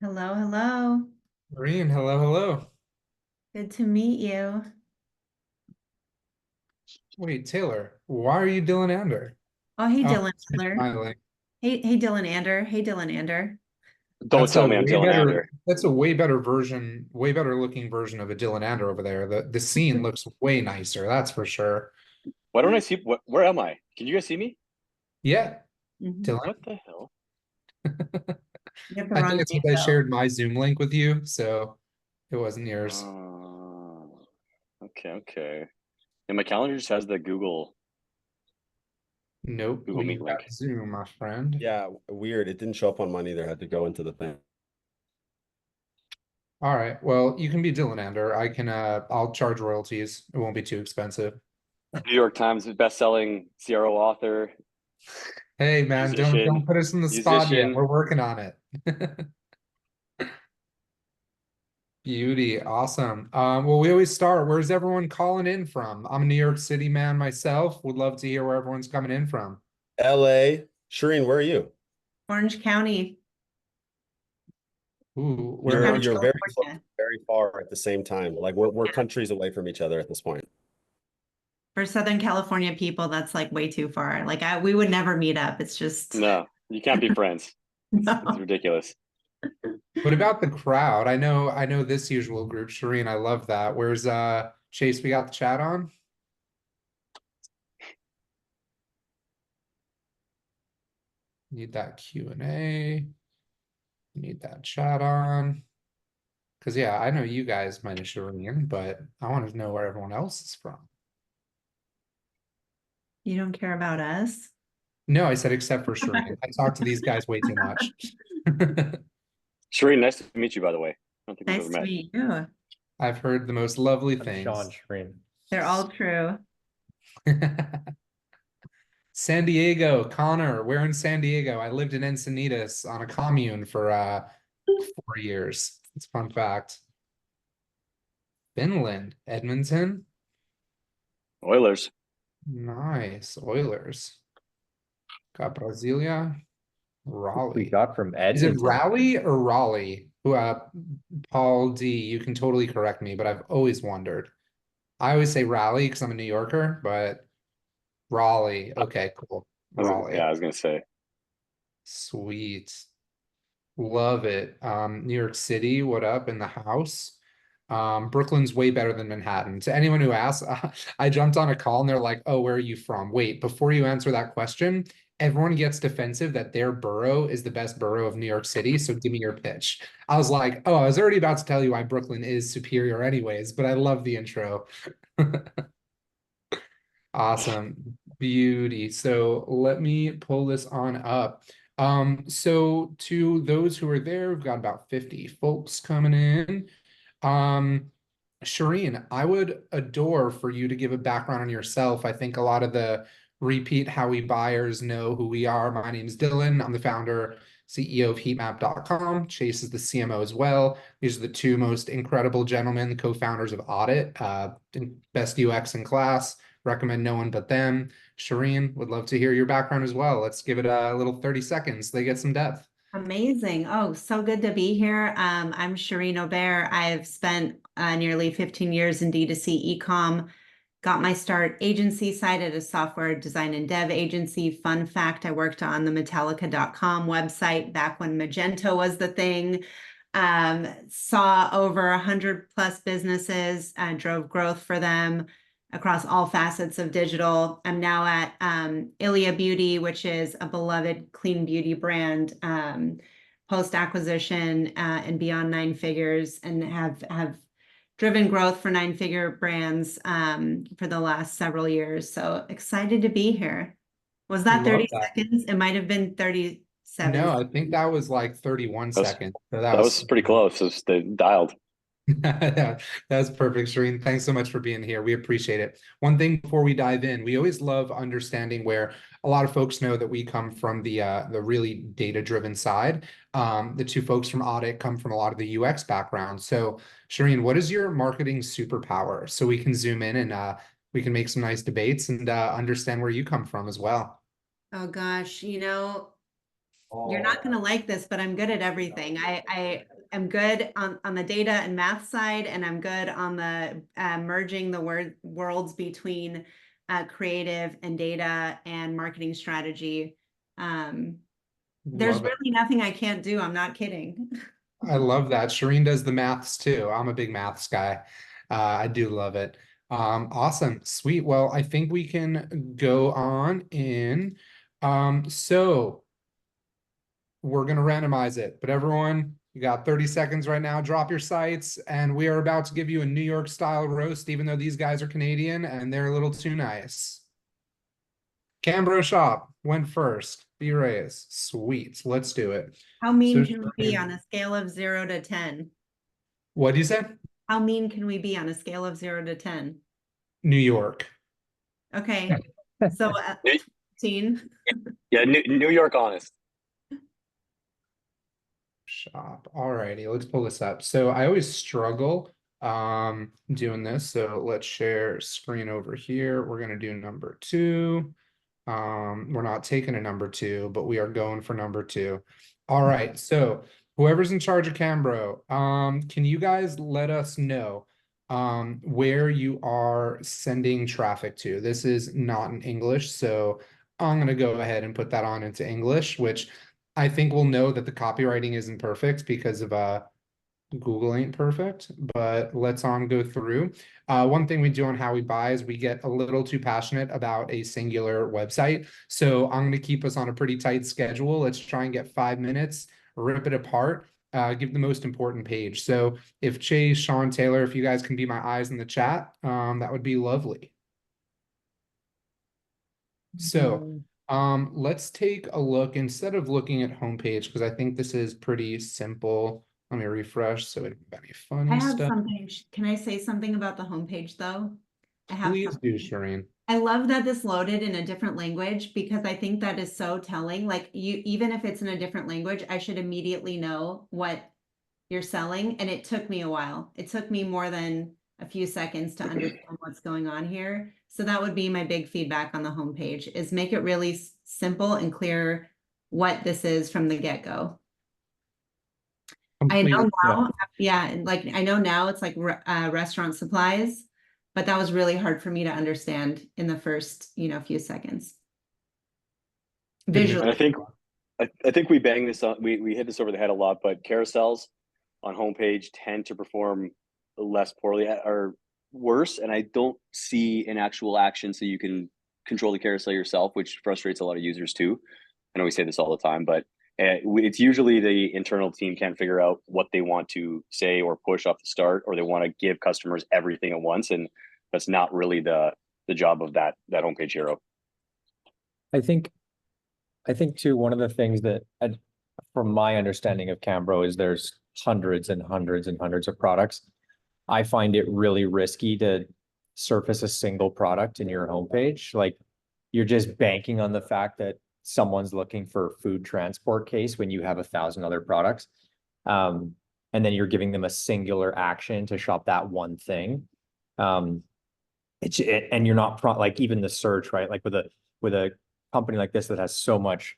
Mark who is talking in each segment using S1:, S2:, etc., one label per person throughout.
S1: Hello, hello.
S2: Green, hello, hello.
S1: Good to meet you.
S2: Wait, Taylor, why are you Dylan Ander?
S1: Oh, hey,
S2: Oh,
S1: Dylan
S2: you're
S1: Ander.
S2: smiling.
S1: Hey, Dylan Ander. Hey, Dylan Ander.
S3: Don't tell me I'm Dylan Ander.
S2: That's a way better version, way better looking version of a Dylan Ander over there. The scene looks way nicer, that's for sure.
S3: Why don't I see where am I? Can you guys see me?
S2: Yeah,
S1: Mhm.
S2: Dylan.
S3: What the hell?
S1: You have the
S2: I think
S1: wrong
S2: it's
S1: name,
S2: because I
S1: though.
S2: shared my Zoom link with you, so it wasn't yours.
S3: Oh, okay. And my calendar just has the
S2: Nope,
S3: Google
S2: we
S3: Meet link.
S2: got Zoom, my friend.
S4: Yeah, weird. It didn't show up on mine either. I had to go into the thing.
S2: All right, well, you can be Dylan Ander. I'll charge royalties. It won't be too expensive.
S3: New York Times best-selling CRO author,
S2: Hey man, don't
S3: musician,
S2: put us in the spot yet.
S3: musician.
S2: We're working on it. Beauty, awesome. Well, we always start. Where's everyone calling in from? I'm a New York City man myself. Would love to hear where everyone's coming in from.
S4: LA. Cherene, where are you?
S1: Orange County,
S2: Ooh, where in
S4: You're
S1: Southern
S2: Orange
S4: you're
S2: County?
S4: very close,
S1: California.
S4: very far at the same time. Like we're
S1: Yeah.
S4: countries away from each other at this point.
S1: For Southern California people, that's like way too far. We would never meet up. It's just
S3: No, you can't be friends. It's
S1: no.
S3: ridiculous.
S2: What about the crowd? I know this usual group, Shireen. I love that. Where's Chase? We got the chat on. Need that Q&A. Need that chat on. Because yeah, I know you guys minus Shireen, but I want to know where everyone else is from.
S1: You don't care about us?
S2: No, I said except for Shireen. I talk to these guys way too much.
S3: Shereen, nice to meet you, by the way. I don't think we've ever
S1: Nice to
S3: met.
S1: meet you.
S2: I've heard the most lovely
S5: I'm Sean
S2: things.
S5: Shreen.
S1: They're all true.
S2: San Diego, Connor, we're in San Diego. I lived in Encinitas on a commune for 4 years. It's a fun fact. Finland, Edmonton.
S3: Oilers.
S2: Nice. Oilers. Got Brasilia,
S5: We
S2: Raleigh.
S5: got from
S2: Is it
S5: Edmonton.
S2: Raleigh or Raleigh? Who Paul D, you can totally correct me, but I've always wondered. I always say Raleigh because I'm a New Yorker, but Raleigh. Okay, cool.
S3: Yeah,
S2: Raleigh.
S3: I was gonna say.
S2: Sweet. Love it. New York City, what up in the house? Brooklyn's way better than Manhattan. To anyone who asks, I jumped on a call and they're like, "Oh, where are you from?" Wait, before you answer that question, everyone gets defensive that their borough is the best borough of New York City, so give me your pitch. I was like, "Oh, I was already about to tell you why Brooklyn is superior anyways, but I love the intro." Awesome. Beauty. So let me pull this on up. So to those who are there, we've got about 50 folks coming in. Um, Shireen, I would adore for you to give a background on yourself. I think a lot of the repeat Howie buyers know who we are. My name's Dylan. I'm the founder, CEO of heatmap.com. Chase is the CMO as well. These are the two most incredible gentlemen, co-founders of Oddit, best UX in class. Recommend no one but them. Shireen, would love to hear your background as well. Let's give it a little 30 seconds. They get some depth.
S1: Amazing. Oh, so good to be here. I'm Cherene Aubert. I've spent nearly 15 years in D2C ecom. Got my start agency side at a software design and dev agency. Fun fact, I worked on the Metallica.com website back when Magento was the thing. Saw over 100 plus businesses, drove growth for them across all facets of digital. I'm now at Ilia Beauty, which is a beloved clean beauty brand, post-acquisition and beyond 9 figures, and have driven growth for 9 figure brands for the last several years. So excited to be here. Was that
S2: Love
S1: 30
S2: that.
S1: seconds? It might have been 37.
S2: No, I think that was like 31
S3: That was,
S2: seconds. So that
S3: that
S2: was
S3: was pretty close. It was, they dialed.
S2: That's perfect, Shereen. Thanks so much for being here. We appreciate it. One thing before we dive in, we always love understanding where a lot of folks know that we come from the really data-driven side. The two folks from Audit come from a lot of the UX background. So, Shireen, what is your marketing superpower? So we can zoom in and we can make some nice debates and understand where you come from as well.
S1: Oh gosh, you're not gonna like this, but I'm good at everything. I am good on the data and math side, and I'm good on the merging the worlds between creative and data and marketing strategy. There's
S2: Love it.
S1: really nothing I can't do. I'm not kidding.
S2: I love that. Cherene does the maths too. I'm a big maths guy. I do love it. Awesome. Sweet. Well, I think we can go on in. So we're going to randomize it, but everyone, you got 30 seconds right now. Drop your sites, and we are about to give you a New York style roast, even though these guys are Canadian and they're a little too nice. Cambro Shop went first. B-Rays. Sweet. Let's do it.
S1: How mean
S2: So,
S1: can we be on a scale of 0 to 10?
S2: what do you say?
S1: How mean can we be on a scale of 0 to 10?
S2: New York.
S1: Okay, so 15.
S3: Yeah, New York honest.
S2: Shop. Alrighty, let's pull this up. So I always struggle doing this. So let's share screen over here. We're gonna do number 2. We're not taking a number 2, but we are going for number 2. All right, so whoever's in charge of Cambro, can you guys let us know where you are sending traffic to? This is not in English, so I'm gonna go ahead and put that on into English, which I think we'll know that the copywriting isn't perfect because of Google ain't perfect, but let's go through. One thing we do on How We Buy is we get a little too passionate about a singular website. So I'm going to keep us on a pretty tight schedule. Let's try and get 5 minutes, rip it apart, give the most important page. So if Chase, Sean, Taylor, if you guys can be my eyes in the chat, that would be lovely. So let's take a look instead of looking at homepage, because I think this is pretty simple. Let me refresh so it don't have any
S1: I
S2: funny
S1: have
S2: stuff.
S1: something. Can I say something about the homepage though? I have
S2: Please do,
S1: something.
S2: Cherene.
S1: I love that this loaded in a different language because I think that is so telling. Like even if it's in a different language, I should immediately know what you're selling. And it took me a while. It took me more than a few seconds to understand what's going on here. So that would be my big feedback on the homepage is make it really simple and clear what this is from the get-go. I know now, yeah, like I know now it's like restaurant supplies, but that was really hard for me to understand in the first, few seconds. Visually.
S3: And I think we bang this on, we hit this over the head a lot, but carousels on homepage tend to perform less poorly or worse. And I don't see an actual action so you can control the carousel yourself, which frustrates a lot of users too. I know we say this all the time, but it's usually the internal team can't figure out what they want to say or push off the start, or they want to give customers everything at once. And that's not really the job of that homepage hero.
S5: I think too, one of the things that from my understanding of Cambro is there's hundreds and hundreds and hundreds of products. I find it really risky to surface a single product in your homepage. Like you're just banking on the fact that someone's looking for a food transport case when you have 1,000 other products. And then you're giving them a singular action to shop that one thing. And you're not like even the search, right? Like with a company like this that has so much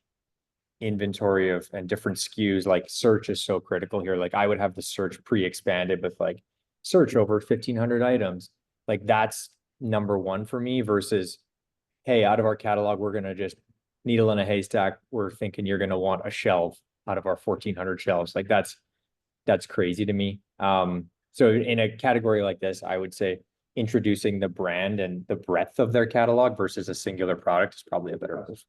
S5: inventory and different SKUs, like search is so critical here. Like I would have the search pre-expanded with like search over 1,500 items. Like that's number one for me versus, hey, out of our catalog, we're going to just needle in a haystack. We're thinking you're going to want a shelf out of our 1,400 shelves. Like that's crazy to me. So in a category like this, I would say introducing the brand and the breadth of their catalog versus a singular product is probably a better move.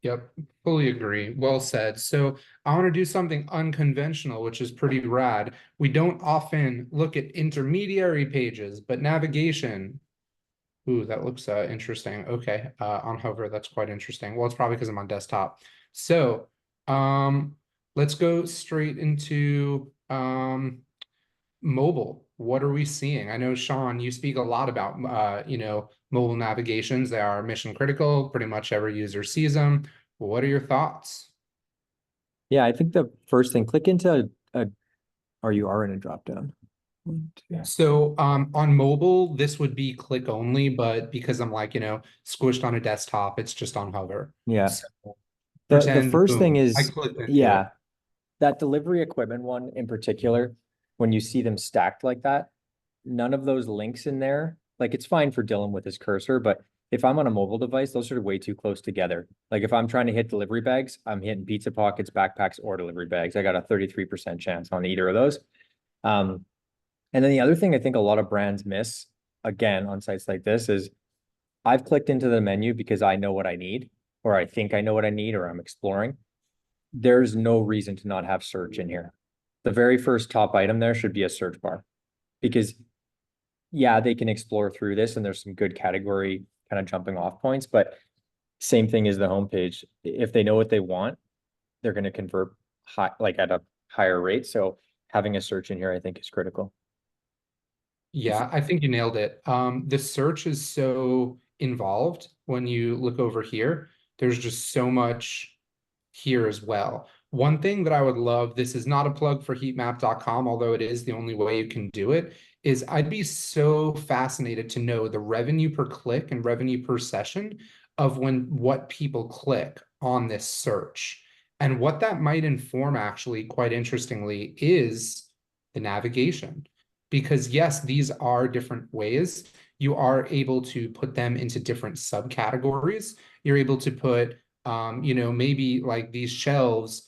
S2: Yep, fully agree. Well said. So I want to do something unconventional, which is pretty rad. We don't often look at intermediary pages, but navigation. Ooh, that looks interesting. Okay, on Hover, that's quite interesting. Well, it's probably because I'm on desktop. So let's go straight into mobile. What are we seeing? I know, Sean, you speak a lot about mobile navigations. They are mission critical. Pretty much every user sees them. What are your thoughts?
S5: Yeah, I think the first thing, click into or you are in a drop down.
S2: So on mobile, this would be click only, but because I'm like, squished on a desktop, it's just on Hover.
S5: Yeah.
S2: So,
S5: The
S2: pretend,
S5: first thing
S2: boom, I
S5: is,
S2: clicked into it.
S5: yeah, that delivery equipment one in particular, when you see them stacked like that, none of those links in there, like it's fine for Dylan with his cursor, but if I'm on a mobile device, those are way too close together. Like if I'm trying to hit delivery bags, I'm hitting pizza pockets, backpacks, or delivery bags. I got a 33% chance on either of those. And then the other thing I think a lot of brands miss, again, on sites like this is I've clicked into the menu because I know what I need, or I think I know what I need, or I'm exploring. There's no reason to not have search in here. The very first top item there should be a search bar, because yeah, they can explore through this and there's some good category kind of jumping off points, but same thing as the homepage. If they know what they want, they're going to convert high, like at a higher rate. So having a search in here, I think, is critical.
S2: Yeah, I think you nailed it. The search is so involved when you look over here. There's just so much here as well. One thing that I would love, this is not a plug for heatmap.com, although it is the only way you can do it, is I'd be so fascinated to know the revenue per click and revenue per session of what people click on this search. And what that might inform, actually, quite interestingly, is the navigation. Because yes, these are different ways. You are able to put them into different subcategories. You're able to put, maybe like these shelves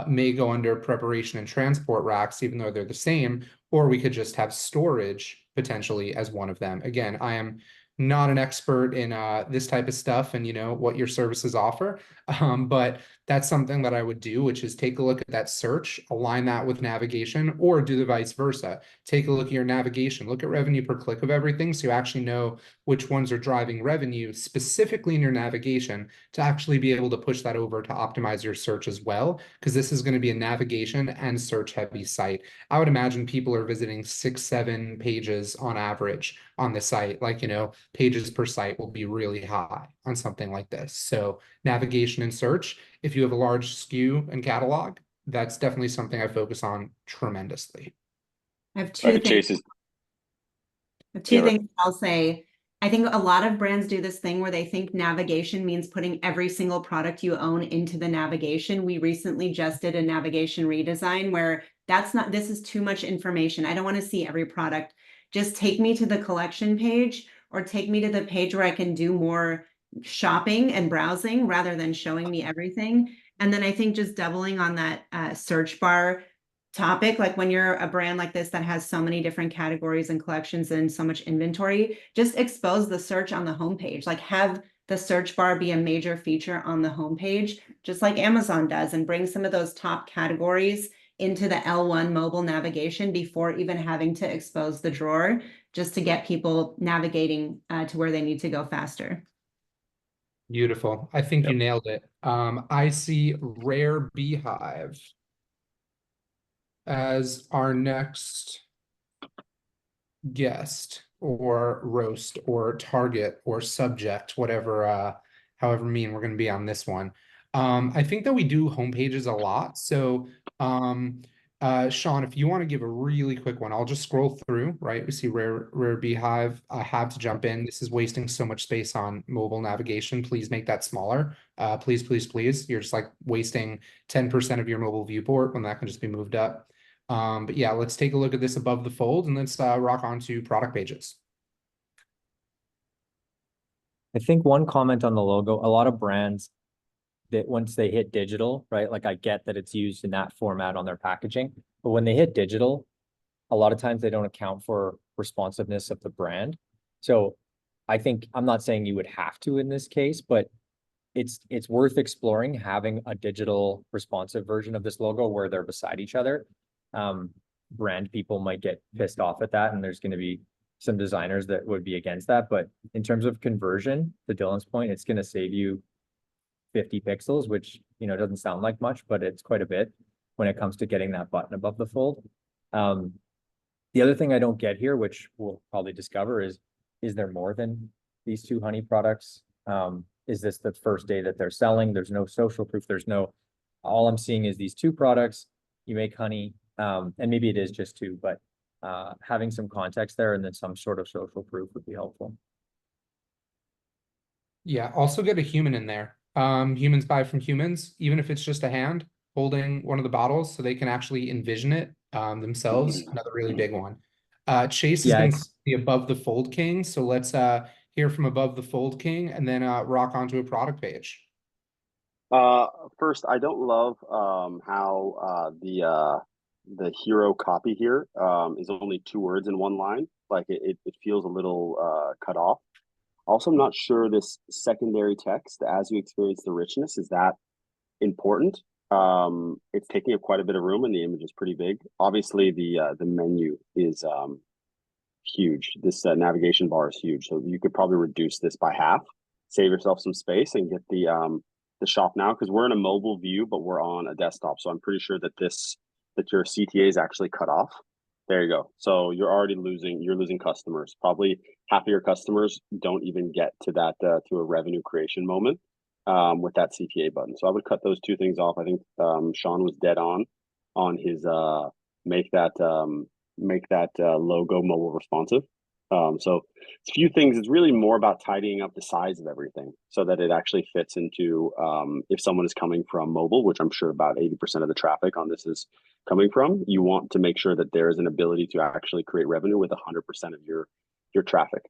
S2: may go under preparation and transport racks, even though they're the same, or we could just have storage potentially as one of them. Again, I am not an expert in this type of stuff and what your services offer, but that's something that I would do, which is take a look at that search, align that with navigation, or do the vice versa. Take a look at your navigation, look at revenue per click of everything, so you actually know which ones are driving revenue specifically in your navigation, to actually be able to push that over to optimize your search as well, because this is going to be a navigation and search heavy site. I would imagine people are visiting 6-7 pages on average on the site. Like, pages per site will be really high on something like this. So navigation and search, if you have a large SKU and catalog, that's definitely something I focus on tremendously.
S1: I have two things.
S3: Chase's.
S1: Two
S3: Yeah,
S1: things I'll say. I think a lot of brands do this thing where they think navigation means putting every single product you own into the navigation. We recently just did a navigation redesign where this is too much information. I don't want to see every product. Just take me to the collection page or take me to the page where I can do more shopping and browsing rather than showing me everything. And then I think just doubling on that search bar topic, like when you're a brand like this that has so many different categories and collections and so much inventory, just expose the search on the homepage. Like have the search bar be a major feature on the homepage, just like Amazon does, and bring some of those top categories into the L1 mobile navigation before even having to expose the drawer, just to get people navigating to where they need to go faster.
S2: Beautiful. I think you nailed it. I see Rare Beehive as our next guest or roast or target or subject, whatever, however mean we're going to be on this one. I think that we do homepages a lot. So, Sean, if you want to give a really quick one, I'll just scroll through, right? We see Rare Beehive. I have to jump in. This is wasting so much space on mobile navigation. Please make that smaller. Please, please, please. You're just like wasting 10% of your mobile viewport when that can just be moved up. But yeah, let's take a look at this above the fold and let's rock on to product pages.
S5: I think one comment on the logo, a lot of brands that once they hit digital, right? Like I get that it's used in that format on their packaging, but when they hit digital, a lot of times they don't account for responsiveness of the brand. So I think, I'm not saying you would have to in this case, but it's worth exploring having a digital responsive version of this logo where they're beside each other. Brand people might get pissed off at that, and there's going to be some designers that would be against that. But in terms of conversion, to Dylan's point, it's going to save you 50 pixels, which doesn't sound like much, but it's quite a bit when it comes to getting that button above the fold. The other thing I don't get here, which we'll probably discover, is there more than these two honey products? Is this the first day that they're selling? There's no social proof. All I'm seeing is these two products. You make honey, and maybe it is just two, but having some context there and then some sort of social proof would be helpful.
S2: Yeah, also get a human in there. Humans buy from humans, even if it's just a hand holding one of the bottles so they can actually envision it themselves. Another really big one. Chase has
S5: Yeah,
S2: been
S5: it's
S2: the Above the Fold King. So let's hear from Above the Fold King and then rock onto a product page.
S3: First, I don't love how the hero copy here is only 2 words in one line. Like it feels a little cut off. Also, I'm not sure this secondary text, as you experience the richness, is that important. It's taking up quite a bit of room, and the image is pretty big. Obviously, the menu is huge. This navigation bar is huge, so you could probably reduce this by half, save yourself some space, and get the shop now, because we're in a mobile view, but we're on a desktop. So I'm pretty sure that your CTA is actually cut off. There you go. So you're losing customers. Probably half of your customers don't even get to that to a revenue creation moment with that CTA button. So I would cut those two things off. I think Sean was dead on his make that logo mobile responsive. So it's a few things. It's really more about tidying up the size of everything so that it actually fits into if someone is coming from mobile, which I'm sure about 80% of the traffic on this is coming from, you want to make sure that there is an ability to actually create revenue with 100% of your traffic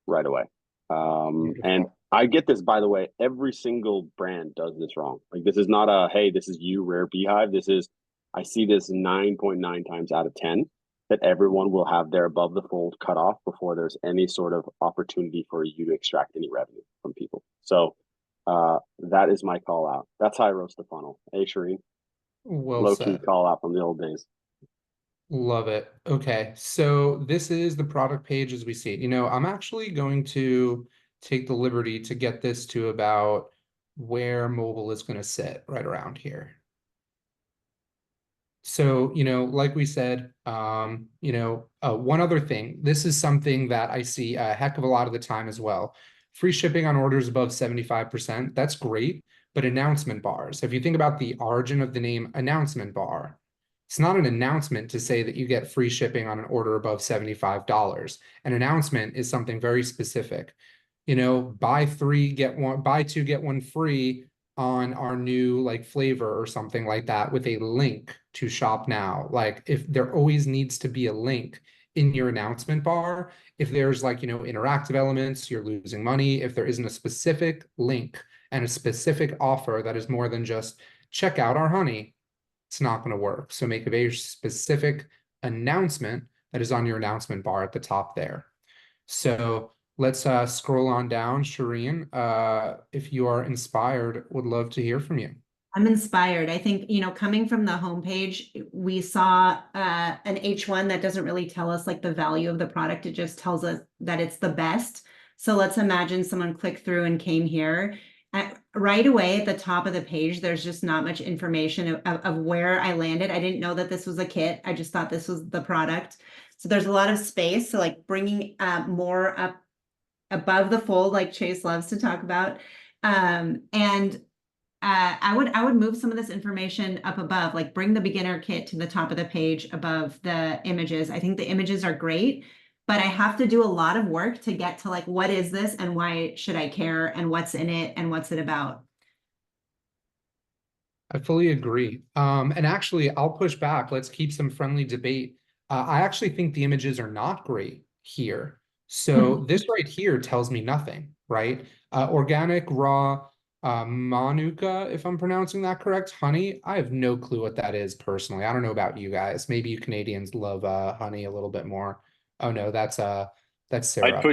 S3: right away. And I get this, by the way, every single brand does this wrong. Like, this is not a, hey, this is you, Rare Beehive. This is, I see this 9.9 times out of 10 that everyone will have their above the fold cut off before there's any sort of opportunity for you to extract any revenue from people. So that is my call out. That's how I roast the funnel. Hey, Cherene.
S2: Well
S3: Low key
S2: said.
S3: call out from the old days.
S2: Love it. Okay, so this is the product page as we see it. I'm actually going to take the liberty to get this to about where mobile is going to sit, right around here. So, like we said, one other thing, this is something that I see a heck of a lot of the time as well. Free shipping on orders above 75%, that's great, but announcement bars. If you think about the origin of the name announcement bar, it's not an announcement to say that you get free shipping on an order above $75. An announcement is something very specific. Buy two, get one free on our new like flavor or something like that with a link to shop now. Like, if there always needs to be a link in your announcement bar, if there's like, interactive elements, you're losing money. If there isn't a specific link and a specific offer that is more than just check out our honey, it's not going to work. So make a very specific announcement that is on your announcement bar at the top there. So let's scroll on down. Cherene, if you are inspired, would love to hear from you.
S1: I'm inspired. I think, coming from the homepage, we saw an H1 that doesn't really tell us like the value of the product. It just tells us that it's the best. So let's imagine someone clicked through and came here. Right away at the top of the page, there's just not much information of where I landed. I didn't know that this was a kit. I just thought this was the product. So there's a lot of space. So like bringing more up above the fold, like Chase loves to talk about. And I would move some of this information up above, like bring the beginner kit to the top of the page above the images. I think the images are great, but I have to do a lot of work to get to like, what is this and why should I care and what's in it and what's it about?
S2: I fully agree. And actually, I'll push back. Let's keep some friendly debate. I actually think the images are not great here. So this right here tells me nothing, right? Organic, raw, Manuka, if I'm pronouncing that correct, honey. I have no clue what that is personally. I don't know about you guys. Maybe you Canadians love honey a little bit more. Oh no, that's syrup.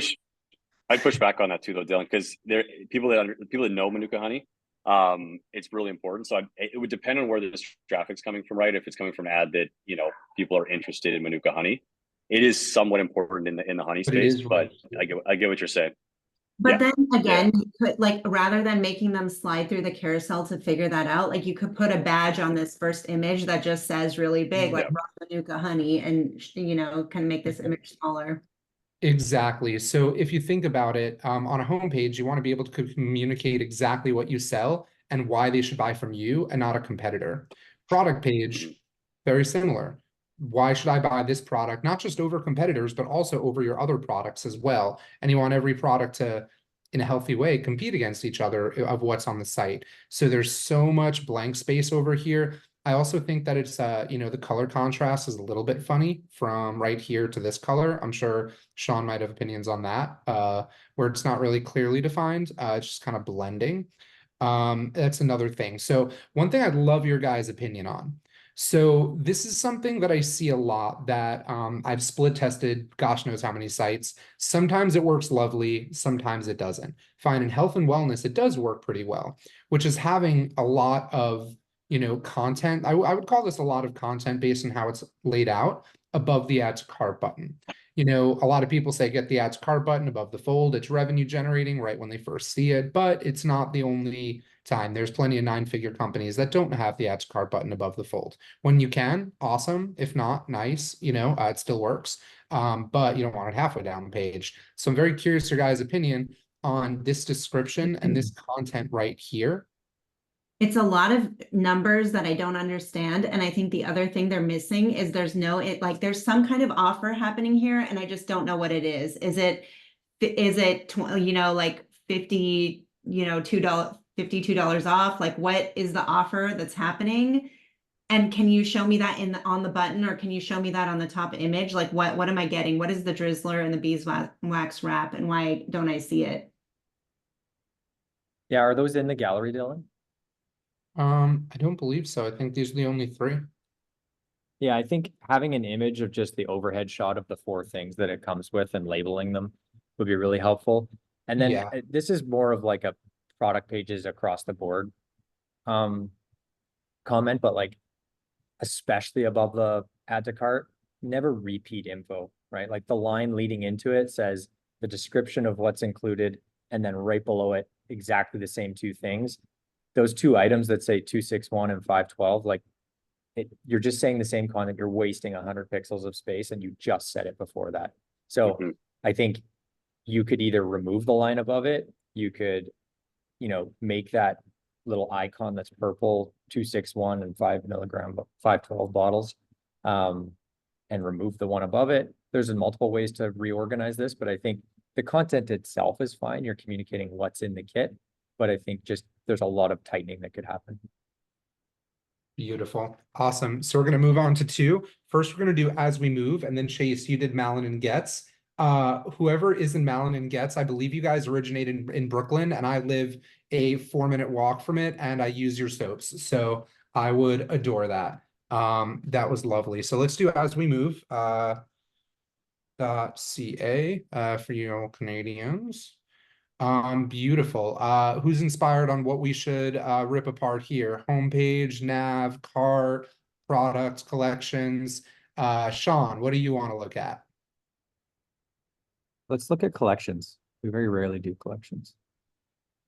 S3: I'd push back on that too, though, Dylan, because there people that know Manuka honey, it's really important. So it would depend on where this traffic's coming from, right? If it's coming from an ad that people are interested in Manuka honey, it is somewhat important in the honey space. But I get what you're saying.
S1: But then again, you could, like, rather than making them slide through the carousel to figure that out, like you could put a badge on this first image that just says really big, like raw Manuka honey, and kind of make this image smaller.
S2: Exactly. So if you think about it, on a homepage, you want to be able to communicate exactly what you sell and why they should buy from you and not a competitor. Product page, very similar. Why should I buy this product? Not just over competitors, but also over your other products as well. And you want every product to in a healthy way, compete against each other of what's on the site. So there's so much blank space over here. I also think that it's, the color contrast is a little bit funny from right here to this color. I'm sure Sean might have opinions on that, where it's not really clearly defined. It's just kind of blending. That's another thing. So one thing I'd love your guys' opinion on. So this is something that I see a lot that I've split tested, gosh knows how many sites. Sometimes it works lovely, sometimes it doesn't. Fine, in health and wellness, it does work pretty well, which is having a lot of content. I would call this a lot of content based on how it's laid out above the add to cart button. A lot of people say get the add to cart button above the fold. It's revenue generating right when they first see it, but it's not the only time. There's plenty of 9-figure companies that don't have the add to cart button above the fold. When you can, awesome. If not, nice. It still works. But you don't want it halfway down the page. So I'm very curious your guys' opinion on this description and this content right here.
S1: It's a lot of numbers that I don't understand. And I think the other thing they're missing is there's some kind of offer happening here and I just don't know what it is. Is it like $52 off? Like what is the offer that's happening? And can you show me that on the button, or can you show me that on the top image? Like what am I getting? What is the drizzler and the beeswax wrap, and why don't I see it?
S5: Yeah, are those in the gallery, Dylan?
S2: I don't believe so. I think these are the only 3.
S5: Yeah, I think having an image of just the overhead shot of the 4 things that it comes with and labeling them would be really helpful. And then
S2: Yeah.
S5: this is more of like a product pages across the board comment, but like especially above the add to cart, never repeat info, right? Like the line leading into it says the description of what's included, and then right below it, exactly the same 2 things. Those 2 items that say 261 and 512, like you're just saying the same content, you're wasting 100 pixels of space, and you just said it before that. So I think you could either remove the line above it, you could, make that little icon that's purple, 261 and 5 milligram, 512 bottles, and remove the one above it. There's multiple ways to reorganize this, but I think the content itself is fine. You're communicating what's in the kit, but I think just there's a lot of tightening that could happen.
S2: Beautiful. Awesome. So we're going to move on to 2. First, we're going to do As We Move, and then Chase, you did Malin and Getz. Whoever is in Malin and Getz, I believe you guys originated in Brooklyn, and I live a 4-minute walk from it, and I use your soaps. So I would adore that. That was lovely. So let's do As We Move. .ca for you Canadians. Beautiful. Who's inspired on what we should rip apart here? Homepage, nav, cart, products, collections. Sean, what do you want to look at?
S5: Let's look at collections. We very rarely do collections.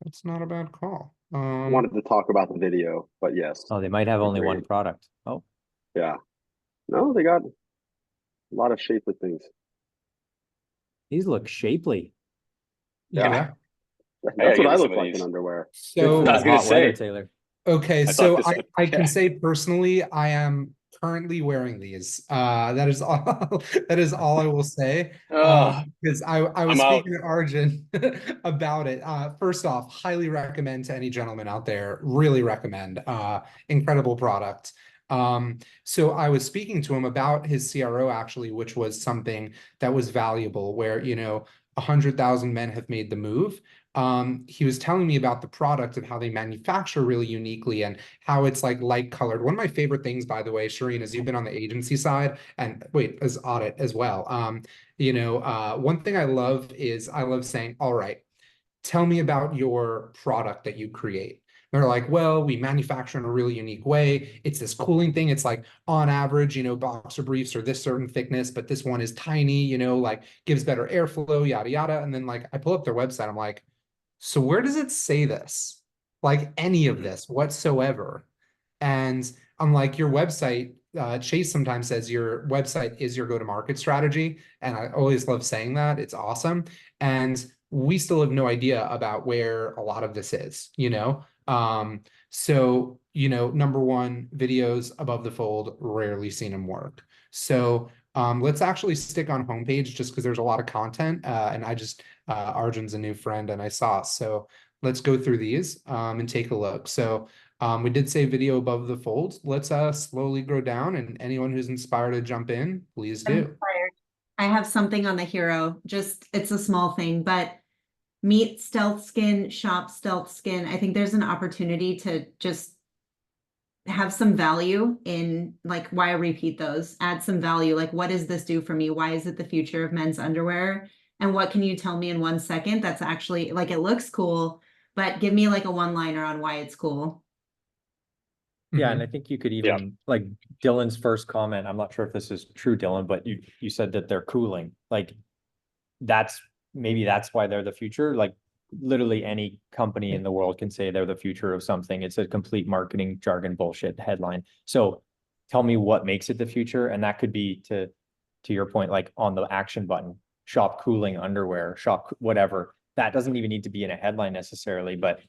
S2: That's not a bad call.
S3: I wanted to talk about the video, but yes.
S5: Oh, they might have only one
S3: Agreed.
S5: product. Oh,
S3: Yeah. No, they got a lot of shapely things.
S5: these look shapely.
S2: Yeah.
S3: That's what I
S6: get
S3: look
S6: some of
S3: like in
S6: these.
S3: underwear.
S2: So
S6: I was gonna
S5: Hot weather,
S6: say.
S5: Taylor.
S2: okay,
S6: I
S2: so
S6: thought this
S2: I
S6: would-
S2: can
S6: yeah.
S2: say personally, I am currently wearing these. That is all that is all I will say. Because I was
S6: I'm out.
S2: speaking to Arjun about it. First off, highly recommend to any gentleman out there, really recommend. Incredible product. So I was speaking to him about his CRO actually, which was something that was valuable, where 100,000 men have made the move. He was telling me about the product and how they manufacture really uniquely and how it's like light colored. One of my favorite things, by the way, Cherene, is you've been on the agency side and wait, as Oddit as well. One thing I love is I love saying, all right, tell me about your product that you create. They're like, well, we manufacture in a really unique way. It's this cooling thing. It's like on average, boxer briefs are this certain thickness, but this one is tiny, like gives better airflow, yada, yada. And then like I pull up their website, I'm like, so where does it say this? Like any of this whatsoever? And I'm like, your website, Chase sometimes says your website is your go-to-market strategy. And I always love saying that. It's awesome. And we still have no idea about where a lot of this is, number one, videos above the fold, rarely seen them work. So Let's actually stick on homepage just because there's a lot of content. And Arjun's a new friend and I saw, so let's go through these and take a look. So we did say video above the fold. Let's slowly go down, and anyone who's inspired to jump in, please
S1: I'm
S2: do.
S1: inspired. I have something on the hero, just it's a small thing, but meet stealth skin, shop stealth skin. I think there's an opportunity to just have some value in, like, why repeat those, add some value. Like, what does this do for me? Why is it the future of men's underwear? And what can you tell me in 1 second that's actually, like, it looks cool, but give me like a one-liner on why it's cool.
S5: Yeah,
S2: Mhm.
S5: and I think you could even, like Dylan's first comment, I'm not sure if this is true, Dylan, but you said that they're cooling. Like maybe that's why they're the future. Like literally any company in the world can say they're the future of something. It's a complete marketing jargon bullshit headline. So tell me what makes it the future. And that could be to your point, like on the action button, shop cooling underwear, shop whatever. That doesn't even need to be in a headline necessarily, but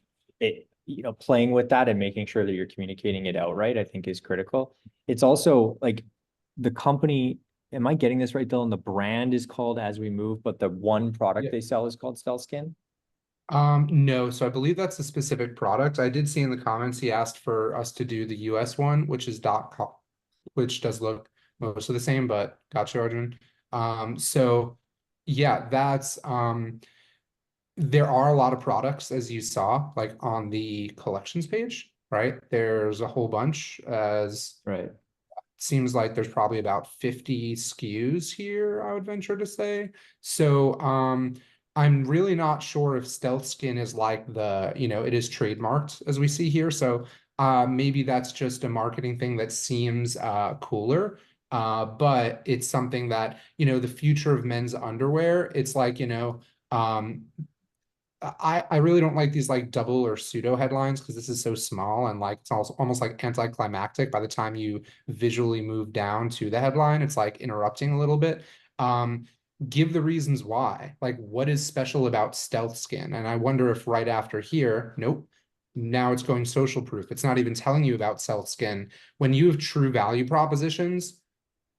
S5: playing with that and making sure that you're communicating it outright, I think is critical. It's also like the company, am I getting this right, Dylan? The brand is called As We Move, but the one product they sell is called Stealth Skin?
S2: No, so I believe that's a specific product. I did see in the comments he asked for us to do the US one, which is .com, which does look most of the same, but gotcha, Arjun. So yeah, that's there are a lot of products, as you saw, like on the collections page, right? There's a whole bunch, as
S5: Right.
S2: seems like there's probably about 50 SKUs here, I would venture to say. So I'm really not sure if stealth skin is like it is trademarked as we see here. So maybe that's just a marketing thing that seems cooler. But it's something that, the future of men's underwear, it's like, I really don't like these like double or pseudo headlines because this is so small, and like it's almost like anticlimactic by the time you visually move down to the headline. It's like interrupting a little bit. Give the reasons why. Like, what is special about stealth skin? And I wonder if right after here, nope, now it's going social proof. It's not even telling you about stealth skin. When you have true value propositions,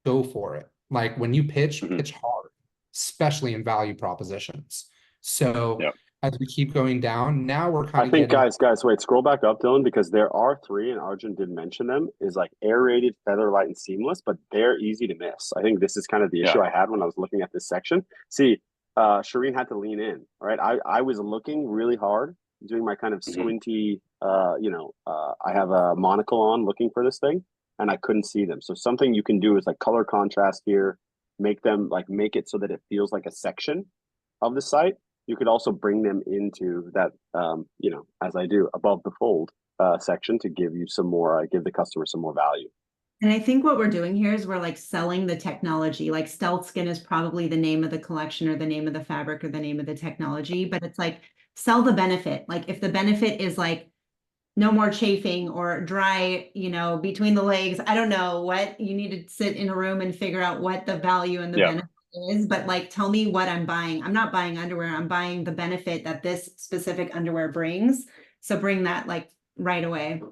S2: go for it. Like when you pitch, pitch hard, especially in value propositions. So
S3: Yep.
S2: as we keep going down, now we're kind
S3: I
S2: of
S3: think,
S2: getting.
S3: guys, wait, scroll back up, Dylan, because there are three, and Arjun did mention them, is like aerated, feather light, and seamless, but they're easy to miss. I think this is kind of the issue I had when I was looking at this section. See, Cherene had to lean in, right? I was looking really hard, doing my kind of squinty, I have a monocle on looking for this thing, and I couldn't see them. So something you can do is like color contrast here, make it so that it feels like a section of the site. You could also bring them into that, as I do above the fold section to give you some more, give the customer some more value.
S1: And I think what we're doing here is we're like selling the technology. Like stealth skin is probably the name of the collection or the name of the fabric or the name of the technology, but it's like sell the benefit. Like if the benefit is like no more chafing or dry, between the legs, I don't know what you need to sit in a room and figure out what the value and the benefit is, but like tell me what I'm buying. I'm not buying underwear. I'm buying the benefit that this specific underwear brings. So bring that like right away.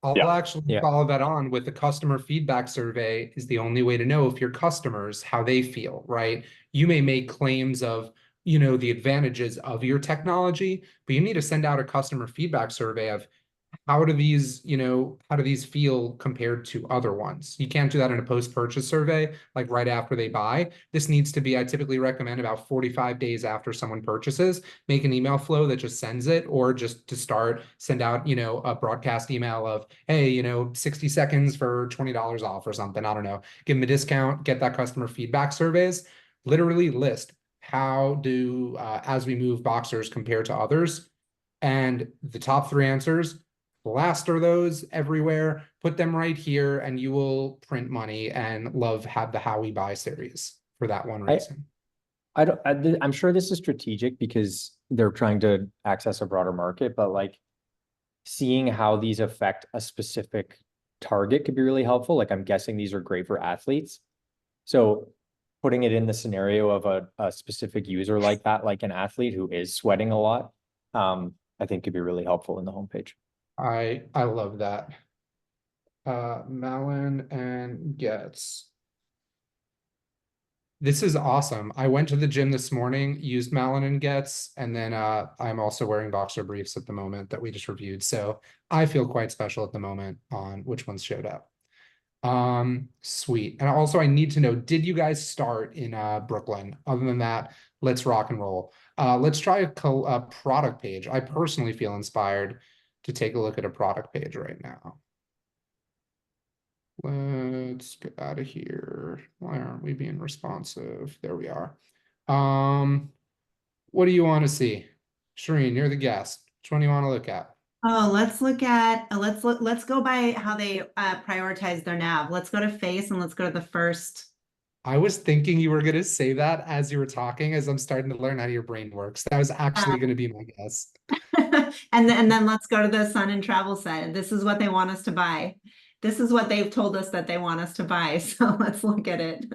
S2: I'll actually
S5: Yeah.
S2: follow that on with the customer feedback survey is the only way to know if your customers, how they feel, right? You may make claims of, the advantages of your technology, but you need to send out a customer feedback survey of how do these feel compared to other ones? You can't do that in a post-purchase survey, like right after they buy. This needs to be, I typically recommend about 45 days after someone purchases, make an email flow that just sends it, or just to send out, a broadcast email of, hey, 60 seconds for $20 off or something. I don't know. Give them a discount, get that customer feedback surveys, literally list how do As We Move boxers compare to others. And the top 3 answers, plaster those everywhere, put them right here, and you will print money and have the How We Buy series for that one reason.
S5: I'm sure this is strategic because they're trying to access a broader market, but like seeing how these affect a specific target could be really helpful. Like I'm guessing these are great for athletes. So putting it in the scenario of a specific user like that, like an athlete who is sweating a lot, I think could be really helpful in the homepage.
S2: I love that. Malin and Getz. This is awesome. I went to the gym this morning, used Malin and Gets, and then I'm also wearing boxer briefs at the moment that we just reviewed. So I feel quite special at the moment on which ones showed up. Sweet. And also I need to know, did you guys start in Brooklyn? Other than that, let's rock and roll. Let's try a product page. I personally feel inspired to take a look at a product page right now. Let's get out of here. Why aren't we being responsive? There we are. What do you want to see? Cherene, you're the guest. Which one do you want to look at?
S1: Oh, let's look at, let's go by how they prioritize their nav. Let's go to face and let's go to the first.
S2: I was thinking you were going to say that as you were talking, as I'm starting to learn how your brain works. That was actually going to be my guess.
S1: And then let's go to the sun and travel set. This is what they want us to buy. This is what they've told us that they want us to buy. So let's look at it.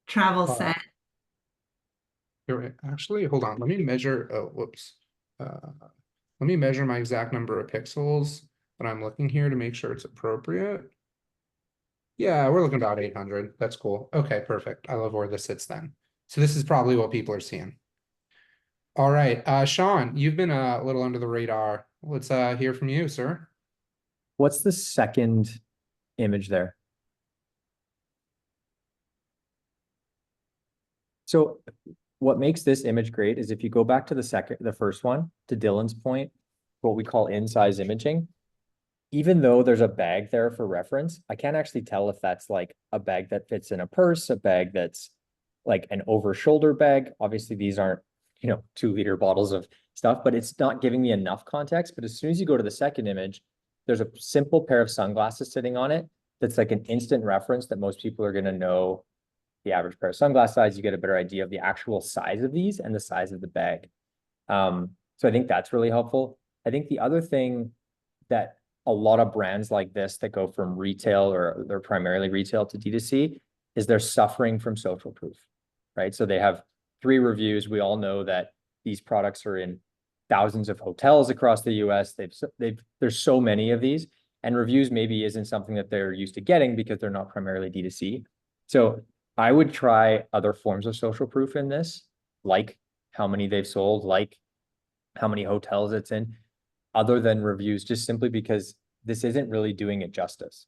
S1: Travel set.
S2: Here, actually, hold on. Let me measure. Oh, whoops. Let me measure my exact number of pixels that I'm looking here to make sure it's appropriate. Yeah, we're looking about 800. That's cool. Okay, perfect. I love where this sits then. So this is probably what people are seeing. All right, Sean, you've been a little under the radar. Let's hear from you, sir.
S5: What's the second image there? So what makes this image great is if you go back to the first one, to Dylan's point, what we call in-size imaging, even though there's a bag there for reference, I can't actually tell if that's like a bag that fits in a purse, a bag that's like an over-shoulder bag. Obviously, these aren't, 2-liter bottles of stuff, but it's not giving me enough context. But as soon as you go to the second image, there's a simple pair of sunglasses sitting on it that's like an instant reference that most people are going to know the average pair of sunglass size. You get a better idea of the actual size of these and the size of the bag. So I think that's really helpful. I think the other thing that a lot of brands like this that go from retail or they're primarily retail to D2C is they're suffering from social proof, right? So they have 3 reviews. We all know that these products are in thousands of hotels across the US. There's so many of these, and reviews maybe isn't something that they're used to getting because they're not primarily D2C. So I would try other forms of social proof in this, like how many they've sold, like how many hotels it's in, other than reviews, just simply because this isn't really doing it justice.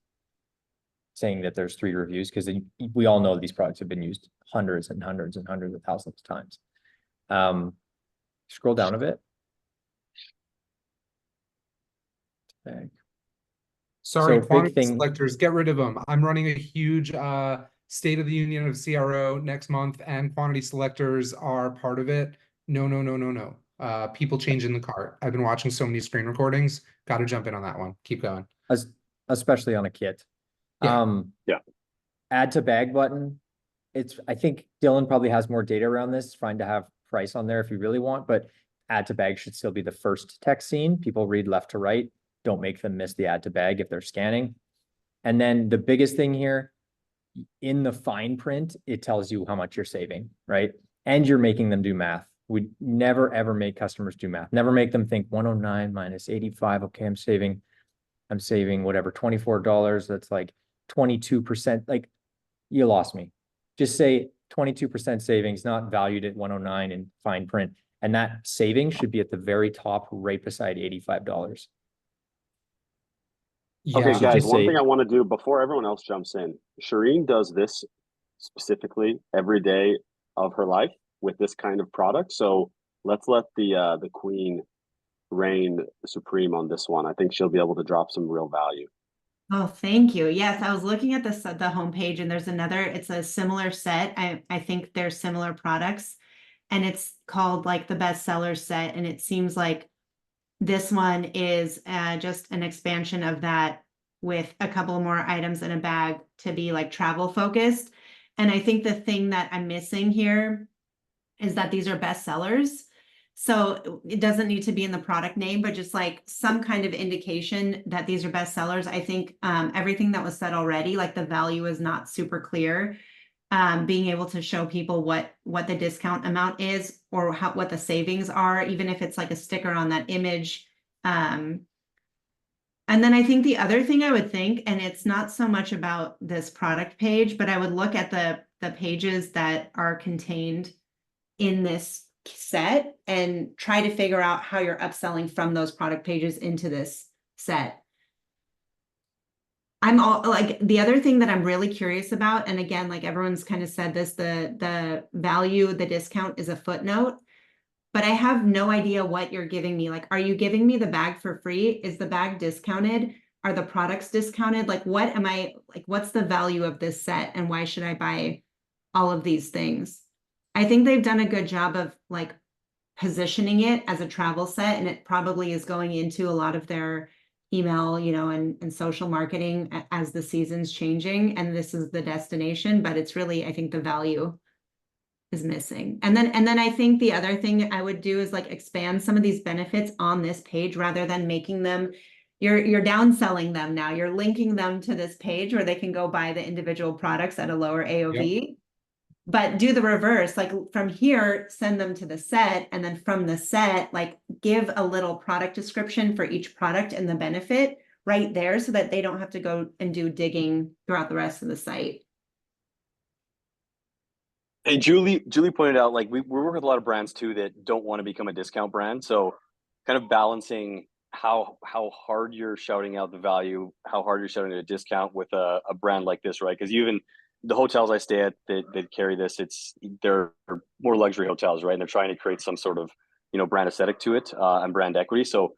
S5: Saying that there's 3 reviews, because we all know these products have been used hundreds and hundreds and hundreds of thousands of times. Scroll down a bit.
S2: Sorry,
S5: So
S2: quantity
S5: big thing.
S2: selectors, get rid of them. I'm running a huge State of the Union of CRO next month, and quantity selectors are part of it. No. People changing the cart. I've been watching so many screen recordings. Got to jump in on that one. Keep going.
S5: Especially on a kit.
S2: Yeah.
S3: Yeah.
S5: Add to bag button. I think Dylan probably has more data around this. It's fine to have price on there if you really want, but add to bag should still be the first text scene. People read left to right. Don't make them miss the add to bag if they're scanning. And then the biggest thing here, in the fine print, it tells you how much you're saving, right? And you're making them do math. We never, ever make customers do math. Never make them think 109 minus 85. Okay, I'm saving whatever, $24. That's like 22%. Like, you lost me. Just say 22% savings, not valued at 109 in fine print. And that saving should be at the very top, right beside $85.
S2: Yeah.
S3: Okay, guys,
S5: just
S3: one
S5: say-
S3: thing I want to do before everyone else jumps in, Cherene does this specifically every day of her life with this kind of product. So let's let the queen reign supreme on this one. I think she'll be able to drop some real value.
S1: Oh, thank you. Yes, I was looking at the homepage, and there's another, it's a similar set. I think they're similar products, and it's called like the bestseller set. And it seems like this one is just an expansion of that with a couple more items in a bag to be like travel focused. And I think the thing that I'm missing here is that these are bestsellers. So it doesn't need to be in the product name, but just like some kind of indication that these are bestsellers. I think everything that was said already, like the value is not super clear. Being able to show people what the discount amount is, or what the savings are, even if it's like a sticker on that image. And then I think the other thing I would think, and it's not so much about this product page, but I would look at the pages that are contained in this set and try to figure out how you're upselling from those product pages into this set. I'm all like, the other thing that I'm really curious about, and again, like everyone's kind of said this, the value, the discount is a footnote, but I have no idea what you're giving me. Like, are you giving me the bag for free? Is the bag discounted? Are the products discounted? Like, what am I, like, what's the value of this set and why should I buy all of these things? I think they've done a good job of like positioning it as a travel set, and it probably is going into a lot of their email, you know, and social marketing as the season's changing, and this is the destination, but it's really, I think the value is missing. And then I think the other thing I would do is like expand some of these benefits on this page rather than making them, you're downselling them now. You're linking them to this page where they can go buy the individual products at a lower AOV. But do the reverse, like from here, send them to the set, and then from the set, like give a little product description for each product and the benefit right there so that they don't have to go and do digging throughout the rest of the site.
S3: And Julie pointed out, like we work with a lot of brands too that don't want to become a discount brand. So kind of balancing how hard you're shouting out the value, how hard you're shouting out a discount with a brand like this, right? Because even the hotels I stay at that carry this, they're more luxury hotels, right? And they're trying to create some sort of, you know, brand aesthetic to it and brand equity. So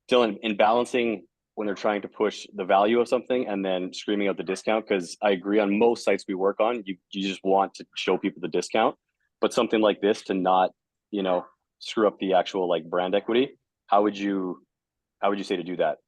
S3: still in balancing when they're trying to push the value of something and then screaming out the discount, because I agree on most sites we work on, you just want to show people the discount, but something like this to not, you know, screw up the actual like brand equity. How would you say to do that?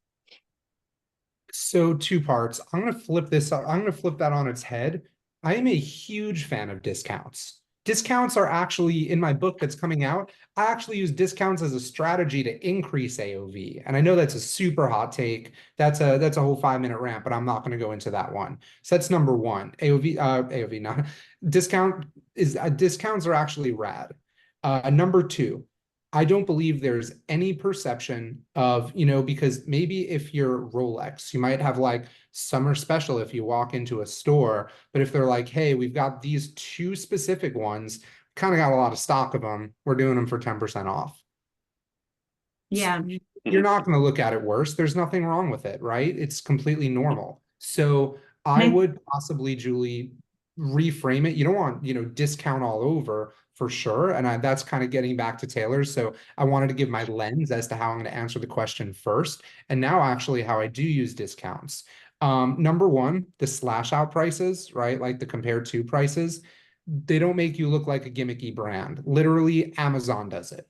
S2: So 2 parts. I'm going to flip that on its head. I am a huge fan of discounts. Discounts are actually, in my book that's coming out, I actually use discounts as a strategy to increase AOV. And I know that's a super hot take. That's a whole 5-minute rant, but I'm not going to go into that one. So that's number one. AOV, not discounts are actually rad. Number two, I don't believe there's any perception of, you know, because maybe if you're Rolex, you might have like summer special if you walk into a store, but if they're like, hey, we've got these 2 specific ones, kind of got a lot of stock of them, we're doing them for 10% off.
S1: Yeah.
S2: You're not going to look at it worse. There's nothing wrong with it, right? It's completely normal. So I would possibly, Julie, reframe it. You don't want, you know, discount all over for sure. And that's kind of getting back to Taylor's. So I wanted to give my lens as to how I'm going to answer the question first. And now actually how I do use discounts. Number one, the slash out prices, right? Like the compared to prices, they don't make you look like a gimmicky brand. Literally Amazon does it.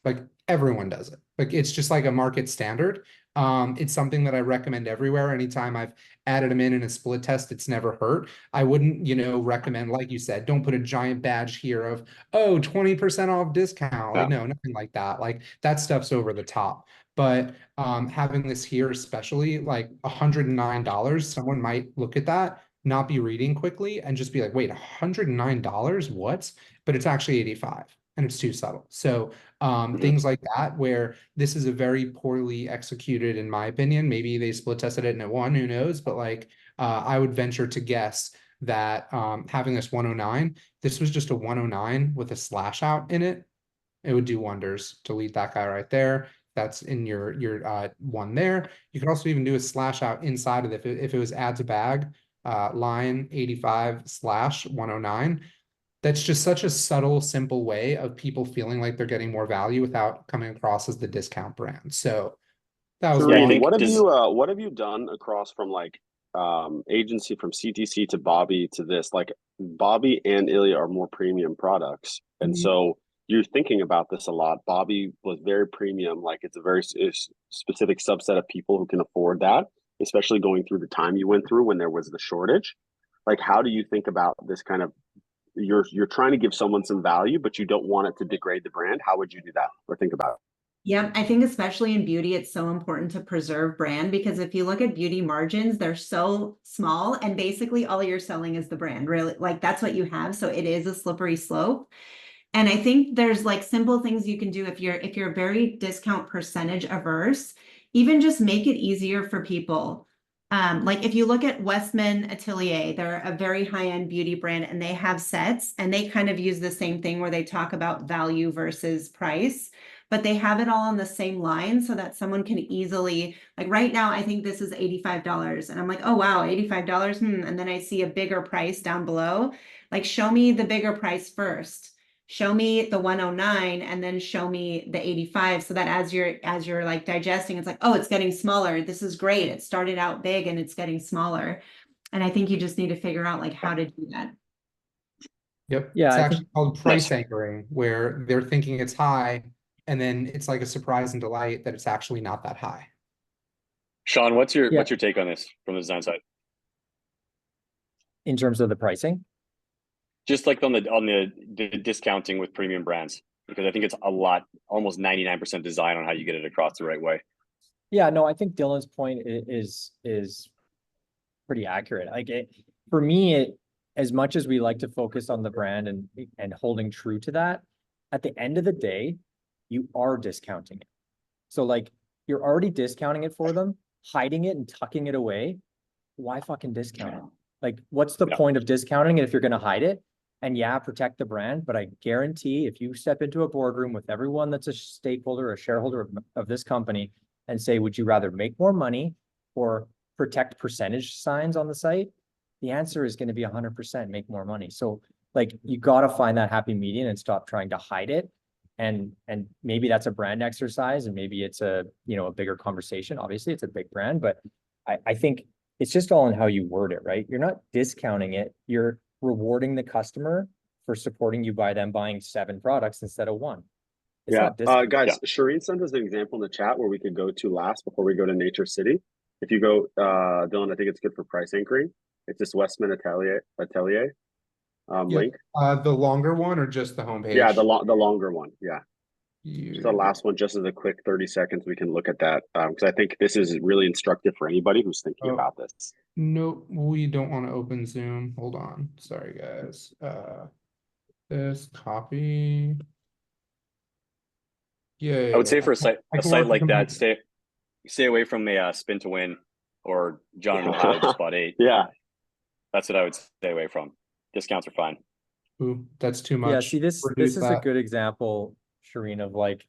S2: Like everyone does it. Like it's just like a market standard. It's something that I recommend everywhere. Anytime I've added them in a split test, it's never hurt. I wouldn't, you know, recommend, like you said, don't put a giant badge here of, oh, 20% off discount. Like, no, nothing like that. Like that stuff's over the top. But having this here, especially like $109, someone might look at that, not be reading quickly and just be like, wait, $109? What? But it's actually 85 and it's too subtle. So things like that, where this is a very poorly executed, in my opinion. Maybe they split tested it in a 1, who knows? But like, I would venture to guess that having this 109, this was just a 109 with a slash out in it. It would do wonders. Delete that guy right there. That's in your one there. You could also even do a slash out inside of it if it was add to bag line 85/109. That's just such a subtle, simple way of people feeling like they're getting more value without coming across as the discount brand. So that was
S3: Cherene,
S2: one.
S6: What have you done across from like agency from CTC to Bobby to this? Like Bobby and Ilia are more premium products, and so you're thinking about this a lot. Bobby was very premium, like it's a very specific subset of people who can afford that, especially going through the time you went through when there was the shortage. Like, how do you think about this kind of? You're trying to give someone some value, but you don't want it to degrade the brand. How would you do that or think about it?
S1: Yeah, I think especially in beauty, it's so important to preserve brand, because if you look at beauty margins, they're so small and basically all you're selling is the brand, really. Like that's what you have. So it is a slippery slope. And I think there's like simple things you can do if you're very discount percentage averse, even just make it easier for people. Like if you look at Westman Atelier, they're a very high-end beauty brand and they have sets and they kind of use the same thing where they talk about value versus price, but they have it all on the same line so that someone can easily, like right now, I think this is $85 and I'm like, oh wow, $85. And then I see a bigger price down below. Like show me the bigger price first. Show me the 109 and then show me the 85 so that as you're like digesting, it's like, oh, it's getting smaller. This is great. It started out big and it's getting smaller. And I think you just need to figure out like how to do that.
S2: Yep.
S5: Yeah,
S2: It's
S5: I
S2: actually
S5: think
S2: called price anchoring, where they're thinking it's high, and then it's like a surprise and delight that it's actually not that high.
S3: Sean, what's
S5: Yeah.
S3: your take on this from the design side?
S5: in terms of the pricing.
S3: Just like on the discounting with premium brands, because I think it's a lot, almost 99% design on how you get it across the right way.
S5: Yeah, no, I think Dylan's point is pretty accurate. Like for me, as much as we like to focus on the brand and holding true to that, at the end of the day, you are discounting it. So like you're already discounting it for them, hiding it and tucking it away. Why fucking discount it? Like, what's the point of discounting it if you're going to hide it? And yeah, protect the brand, but I guarantee if you step into a boardroom with everyone that's a stakeholder, a shareholder of this company, and say, would you rather make more money or protect percentage signs on the site? The answer is going to be 100% make more money. So like, you got to find that happy median and stop trying to hide it. And maybe that's a brand exercise and maybe it's a, you know, a bigger conversation. Obviously it's a big brand, but I think it's just all in how you word it, right? You're not discounting it. You're rewarding the customer for supporting you by them buying 7 products instead of 1. It's not discounting.
S6: Guys, Cherene sent us an example in the chat where we could go to last before we go to Nature City. If you go, Dylan, I think it's good for price anchoring. It's this Westman Atelier link.
S2: The longer one or just the homepage?
S6: Yeah, the longer one. Yeah.
S2: You...
S6: Just the last one, just as a quick 30 seconds, we can look at that. Because I think this is really instructive for anybody who's thinking about this.
S2: No, we don't want to open Zoom. Hold on. Sorry, guys. This copy. Yeah.
S3: I would say for a site like that,
S2: stay
S3: away from a spin to win or John and Tyler just bought 8.
S6: Yeah.
S3: That's what I would stay away from. Discounts are fine.
S2: Ooh, that's too much.
S5: Yeah, see, this is a good example, Cherene, of like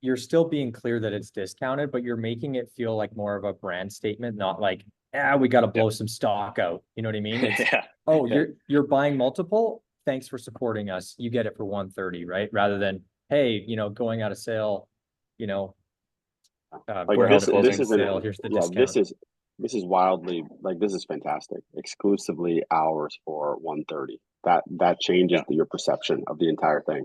S5: you're still being clear that it's discounted, but you're making it feel like more of a brand statement, not like, we got to blow some stock out. You know what I mean? It's, you're buying multiple. Thanks for supporting us. You get it for 130, right? Rather than, hey, you know, going out of sale, you know,
S6: this is
S5: sale. Here's the discount.
S6: This is wildly, like, this is fantastic. Exclusively ours for 130. That changes your perception of the entire thing.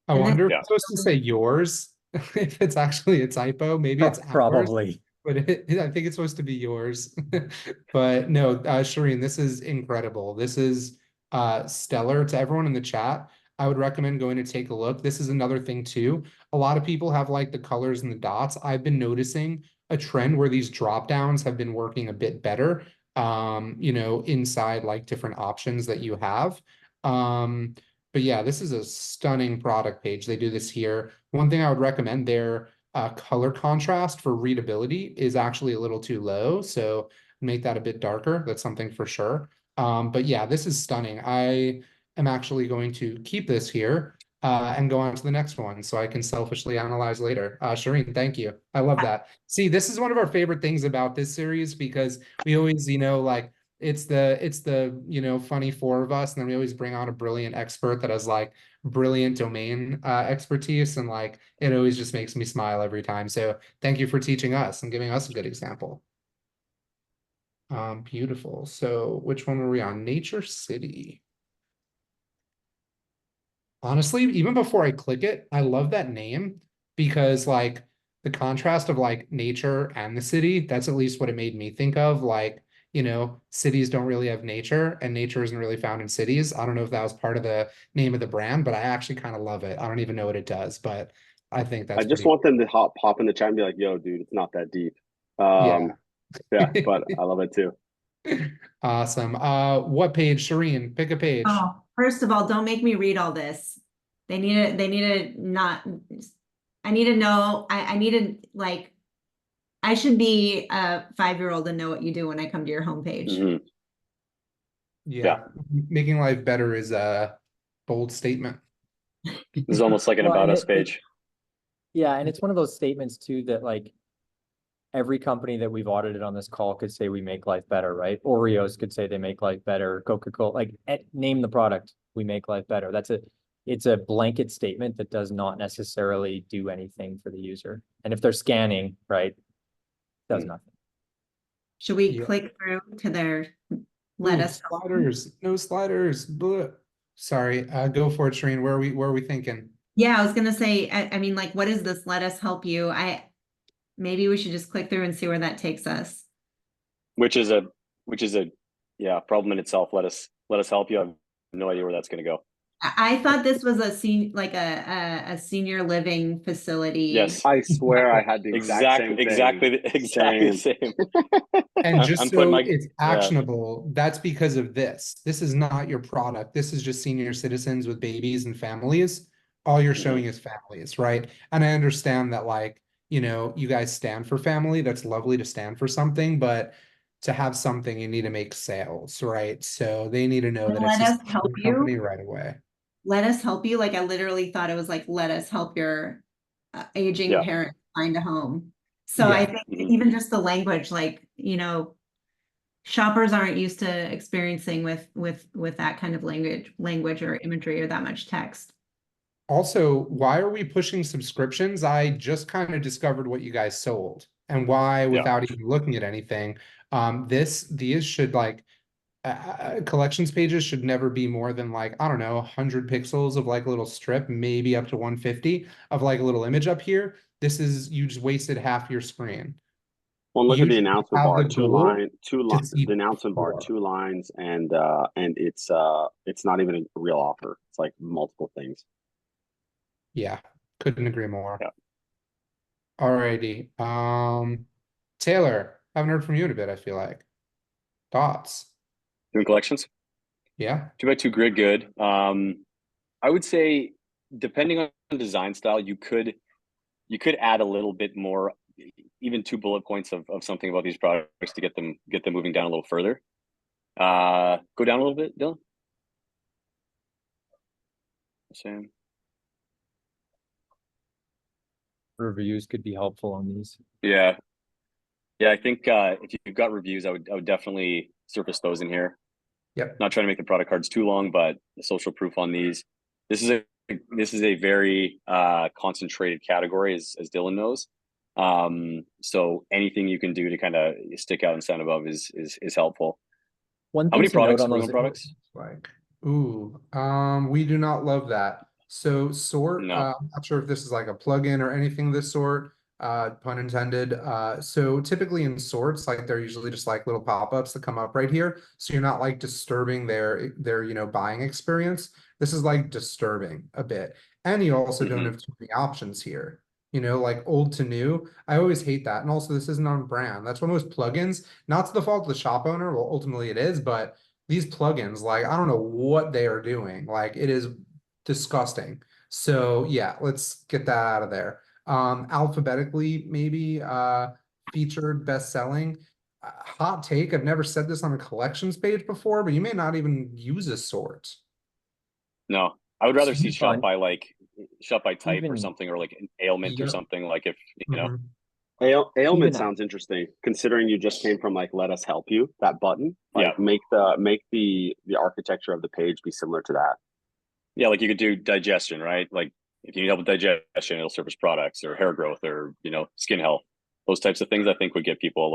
S2: I wonder if it's supposed to say yours. If it's actually a typo, maybe it's
S5: probably
S2: ours, but I think it's supposed to be yours. But no, Cherene, this is incredible. This is stellar. To everyone in the chat, I would recommend going to take a look. This is another thing too. A lot of people have like the colors and the dots. I've been noticing a trend where these drop downs have been working a bit better, you know, inside like different options that you have. But yeah, this is a stunning product page. They do this here. One thing I would recommend, their color contrast for readability is actually a little too low. So make that a bit darker. That's something for sure. But yeah, this is stunning. I am actually going to keep this here and go on to the next one so I can selfishly analyze later. Cherene, thank you. I love that. See, this is one of our favorite things about this series because we always, you know, like it's the, you know, funny 4 of us. And then we always bring on a brilliant expert that has like brilliant domain expertise. And like, it always just makes me smile every time. So thank you for teaching us and giving us a good example. Beautiful. So which one were we on? Nature City. Honestly, even before I click it, I love that name because like the contrast of like nature and the city, that's at least what it made me think of. Like, you know, cities don't really have nature and nature isn't really found in cities. I don't know if that was part of the name of the brand, but I actually kind of love it. I don't even know what it does, but I think that's
S6: I just want them to hop in the chat and be like, yo, dude, it's not that deep. Yeah, but I love it too.
S2: Awesome. What page, Cherene? Pick a page.
S1: Oh, first of all, don't make me read all this. They need to not I need to know, I need to like, I should be a 5-year-old and know what you do when I come to your homepage.
S3: Mhm.
S2: Yeah, making life better is a bold statement.
S3: This is almost like an
S5: Well,
S3: about
S5: and
S3: us page.
S5: yeah, and it's one of those statements too that like every company that we've audited on this call could say we make life better, right? Oreos could say they make life better. Coca-Cola, like name the product, we make life better. It's a blanket statement that does not necessarily do anything for the user. And if they're scanning, right, does nothing.
S1: Should we
S2: Yeah.
S1: click through to their, let
S2: Ooh,
S1: us,
S2: sliders, no sliders. Bleh. Sorry, go for it, Cherene. Where are we thinking?
S1: yeah, I was gonna say, I mean, like, what is this? Let us help you. Maybe we should just click through and see where that takes us.
S3: Which is a yeah, problem in itself. Let us help you. I have no idea where that's gonna go.
S1: I thought this was a senior living facility.
S3: Yes.
S6: I swear I had the exact same thing.
S3: Exactly the same.
S2: And just
S3: I'm
S2: so
S3: putting my
S2: it's actionable, that's because of this. This is not your product. This is just senior citizens with babies and families. All you're showing is families, right? And I understand that, like, you know, you guys stand for family. That's lovely to stand for something, but to have something, you need to make sales, right? So they need to know that it's
S1: Let
S2: a
S1: us help
S2: company
S1: you.
S2: right away.
S1: Let us help you. Like, I literally thought it was like, let us help your aging
S3: Yeah.
S1: parent find a home. So
S2: Yeah.
S1: I think even just the language, like, you know, shoppers aren't used to experiencing with that kind of language or imagery or that much text.
S2: Also, why are we pushing subscriptions? I just kind of discovered what you guys sold and why, without even looking at anything. These should like collections pages should never be more than like, I don't know, 100 pixels of like a little strip, maybe up to 150 of like a little image up here. This is, you just wasted half your screen.
S6: Well, look
S2: You
S6: at the
S2: should
S6: announcement
S2: have
S6: bar,
S2: the goal to see
S6: the announcement bar,
S2: more.
S6: 2 lines, and it's not even a real offer. It's like multiple things.
S2: Yeah, couldn't agree more.
S3: Yeah.
S2: Alrighty. Taylor, haven't heard from you in a bit, I feel like. Thoughts?
S3: Doing collections.
S2: Yeah.
S3: 2x2 grid good. I would say depending on design style, you could add a little bit more, even 2 bullet points of something about these products to get them moving down a little further. Go down a little bit, Dylan. Same.
S5: Reviews could be helpful on these.
S3: Yeah. Yeah, I think if you've got reviews, I would definitely surface those in here.
S2: Yep.
S3: Not trying to make the product cards too long, but the social proof on these. This is a very concentrated category, as Dylan knows. So anything you can do to kind of stick out and stand above is helpful.
S5: One
S3: How
S5: thing
S3: many
S5: to note
S3: products?
S5: on those
S3: Products?
S2: Like, ooh, we do not love that. So sort,
S3: No.
S2: I'm not sure if this is like a plugin or anything of this sort, pun intended. So typically in sorts, like they're usually just like little pop-ups that come up right here. So you're not like disturbing their, you know, buying experience. This is like disturbing a bit. And you also don't have too many options here. You know, like old to new. I always hate that. And also this isn't on brand. That's what most plugins, not to the fault of the shop owner. Well, ultimately it is, but these plugins, like, I don't know what they are doing. Like, it is disgusting. So yeah, let's get that out of there. Alphabetically, maybe, featured best selling. Hot take, I've never said this on a collections page before, but you may not even use a sort.
S3: No, I would rather
S5: So
S3: see shop by type or
S5: Even-
S3: something, or like an ailment or
S2: Yep.
S3: something, like if you know.
S6: Ailment
S5: Even-
S6: sounds interesting, considering you just came from like "Let us help you." That button, like
S3: Yeah.
S6: make the architecture of the page be similar to that.
S3: Yeah, like you could do digestion, right? Like if you need help with digestion, it'll surface products or hair growth or, you know, skin health. Those types of things I think would get people a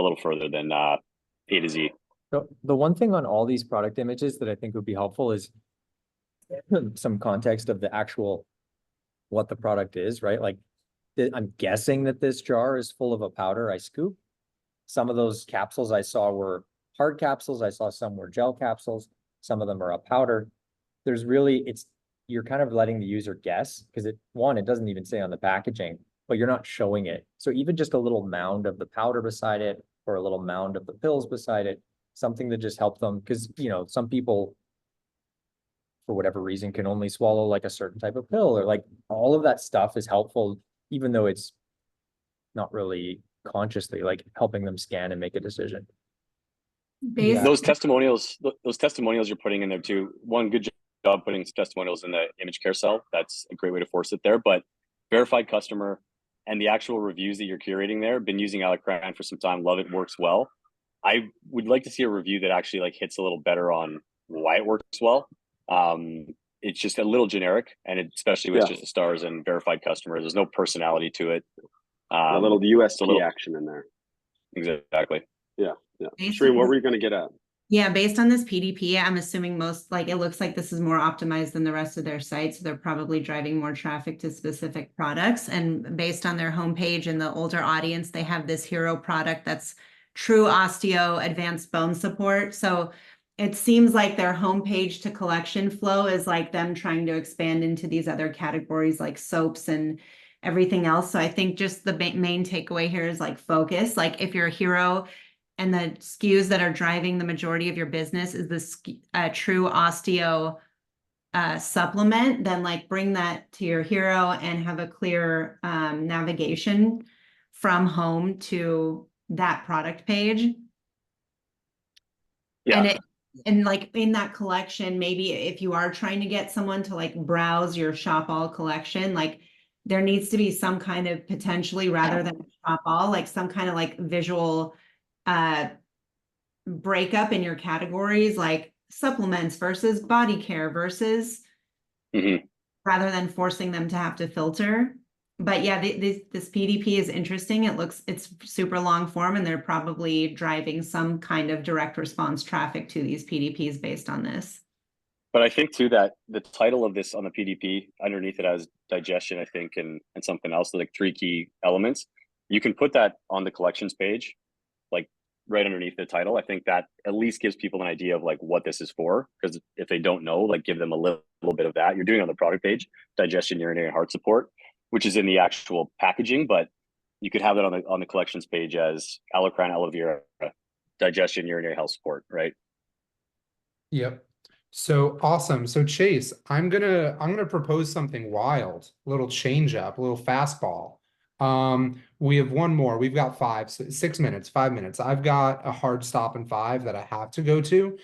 S3: little further than A to Z.
S5: The one thing on all these product images that I think would be helpful is some context of the actual, what the product is, right? Like, I'm guessing that this jar is full of a powder I scoop. Some of those capsules I saw were hard capsules. I saw some were gel capsules. Some of them are a powder. There's really, you're kind of letting the user guess, because it doesn't even say on the packaging, but you're not showing it. So even just a little mound of the powder beside it, or a little mound of the pills beside it, something that just help them, because, you know, some people for whatever reason can only swallow like a certain type of pill, or like all of that stuff is helpful, even though it's not really consciously like helping them scan and make a decision.
S1: Based,
S3: Those testimonials you're putting in there too. One, good job putting testimonials in the image carousel. That's a great way to force it there. But verified customer and the actual reviews that you're curating there, been using Alicran for some time, love it, works well. I would like to see a review that actually like hits a little better on why it works well. It's just a little generic, and especially with just the stars and verified customers, there's no personality to it.
S6: A little UST
S3: little
S6: action in there.
S3: Exactly.
S6: Yeah.
S1: Based
S6: Cherene,
S1: on
S6: what
S1: the-
S6: were you going to get at?
S1: Yeah, based on this PDP, I'm assuming most, like, it looks like this is more optimized than the rest of their site. So they're probably driving more traffic to specific products. And based on their homepage and the older audience, they have this hero product that's true osteo advanced bone support. So it seems like their homepage to collection flow is like them trying to expand into these other categories like soaps and everything else. So I think just the main takeaway here is like focus. Like if you're a hero and the SKUs that are driving the majority of your business is the true osteo supplement, then like bring that to your hero and have a clear navigation from home to that product page.
S3: Yeah.
S1: And like in that collection, maybe if you are trying to get someone to like browse your shop all collection, like there needs to be some kind of potentially, rather than shop all, like some kind of like visual breakup in your categories, like supplements versus body care versus, rather than forcing them to have to filter. But yeah, this PDP is interesting. It's super long form, and they're probably driving some kind of direct response traffic to these PDPs based on this.
S3: But I think too that the title of this on the PDP underneath it has digestion, I think, and something else, like 3 key elements. You can put that on the collections page, like right underneath the title. I think that at least gives people an idea of like what this is for, because if they don't know, like give them a little bit of that. You're doing it on the product page, digestion, urinary, and heart support, which is in the actual packaging, but you could have that on the collections page as Alicran, aloe vera, digestion, urinary health support, right?
S2: Yep. So awesome. So Chase, I'm gonna propose something wild, a little change up, a little fastball. We have one more. We've got 6 minutes, 5 minutes. I've got a hard stop in 5 that I have to go to.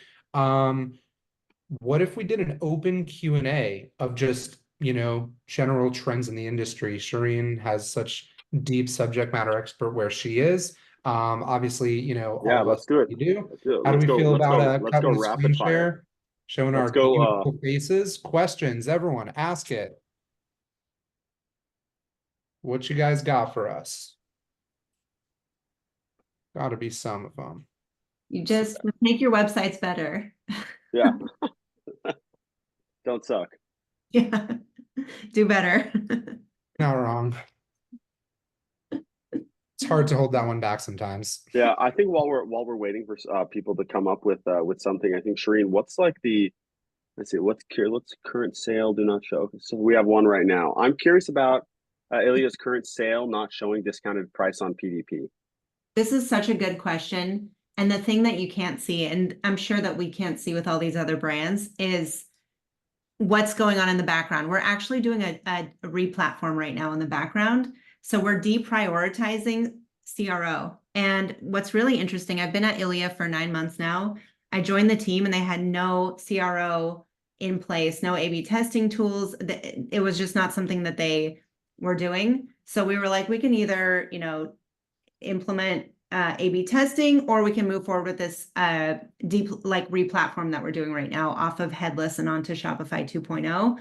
S2: What if we did an open Q&A of just, general trends in the industry? Cherene has such deep subject matter expert where she is. Obviously, all of
S6: let's
S2: us
S6: do it.
S2: do.
S6: Let's do it.
S2: How do we feel about
S6: let's
S2: cutting
S6: go
S2: the
S6: rapid
S2: screen
S6: fire.
S2: share, showing
S6: Let's
S2: our
S6: go,
S2: beautiful faces? Questions, everyone, ask it. What you guys got for us? Got to be some of them.
S1: You just make your websites better.
S6: Yeah. Don't suck.
S1: Yeah, do better.
S2: Not wrong. It's hard to hold that one back sometimes.
S6: Yeah, I think while we're waiting for people to come up with something, I think Cherene, what's like let's see, what's current sale do not show? So we have one right now. I'm curious about Ilia's current sale not showing discounted price on PDP.
S1: This is such a good question. And the thing that you can't see, and I'm sure that we can't see with all these other brands, is what's going on in the background. We're actually doing a re-platform right now in the background. So we're deprioritizing CRO. And what's really interesting, I've been at Ilia for 9 months now. I joined the team and they had no CRO in place, no A/B testing tools. It was just not something that they were doing. So we were like, we can either, implement A/B testing, or we can move forward with this deep re-platform that we're doing right now off of headless and onto Shopify 2.0.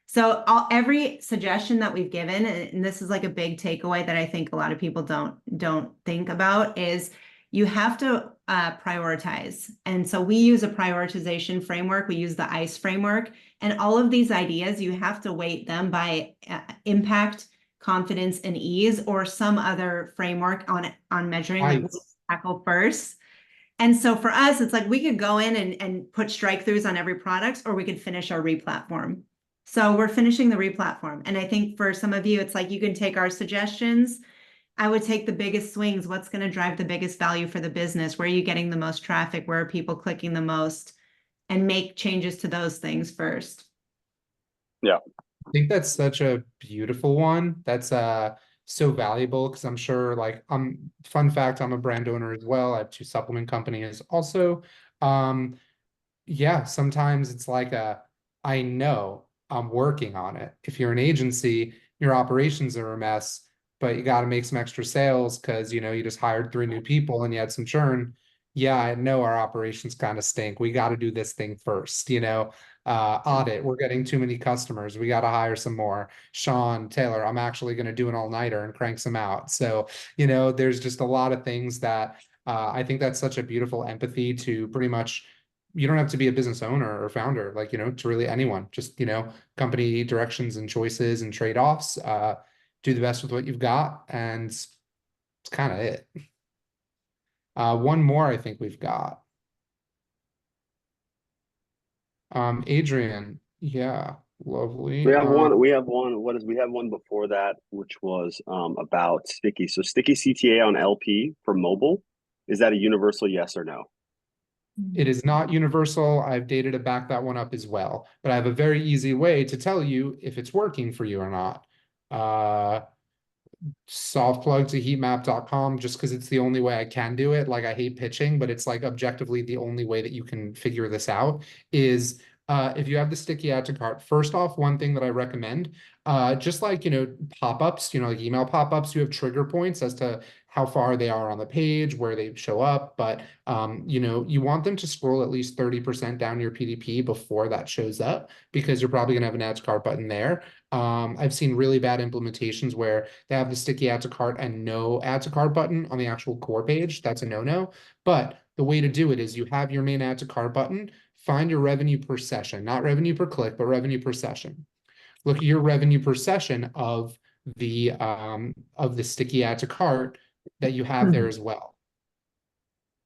S1: So every suggestion that we've given, and this is like a big takeaway that I think a lot of people don't think about, is you have to prioritize. And so we use a prioritization framework. We use the ICE framework, and all of these ideas, you have to weight them by impact, confidence, and ease, or some other framework on measuring that we tackle first. And so for us, it's like we could go in and put strike throughs on every product, or we could finish our re-platform. So we're finishing the re-platform. And I think for some of you, it's like you can take our suggestions. I would take the biggest swings. What's going to drive the biggest value for the business? Where are you getting the most traffic? Where are people clicking the most? and make changes to those things first.
S2: I think that's such a beautiful one. That's so valuable because I'm sure like fun fact, I'm a brand owner as well. I have 2 supplement companies also. Yeah, sometimes it's like I know I'm working on it. If you're an agency, your operations are a mess, but you got to make some extra sales because you know you just hired 3 new people and you had some churn. Yeah, I know our operations kind of stink. We got to do this thing first, you know. Audit, we're getting too many customers. We got to hire some more. Sean, Taylor, I'm actually going to do an all-nighter and crank some out. So, you know, there's just a lot of things that I think that's such a beautiful empathy to pretty much you don't have to be a business owner or founder, like, you know, to really anyone, just, you know, company directions and choices and trade-offs, do the best with what you've got. And it's kind of it. One more, I think we've got. Adrian, yeah, lovely.
S6: We have one. We have one. We have one before that, which was about sticky. So sticky CTA on LP for mobile. Is that a universal yes or no?
S2: It is not universal. I have data to back that one up as well, but I have a very easy way to tell you if it's working for you or not. Soft plug to heatmap.com just because it's the only way I can do it. Like I hate pitching, but it's like objectively the only way that you can figure this out is if you have the sticky add to cart. First off, one thing that I recommend, just like, you know, pop-ups, you know, like email pop-ups, you have trigger points as to how far they are on the page, where they show up. But, you know, you want them to scroll at least 30% down your PDP before that shows up because you're probably going to have an add to cart button there. I've seen really bad implementations where they have the sticky add to cart and no add to cart button on the actual core page. That's a no-no. But the way to do it is you have your main add to cart button, find your revenue per session, not revenue per click, but revenue per session. Look at your revenue per session of the sticky add to cart that you have there as well.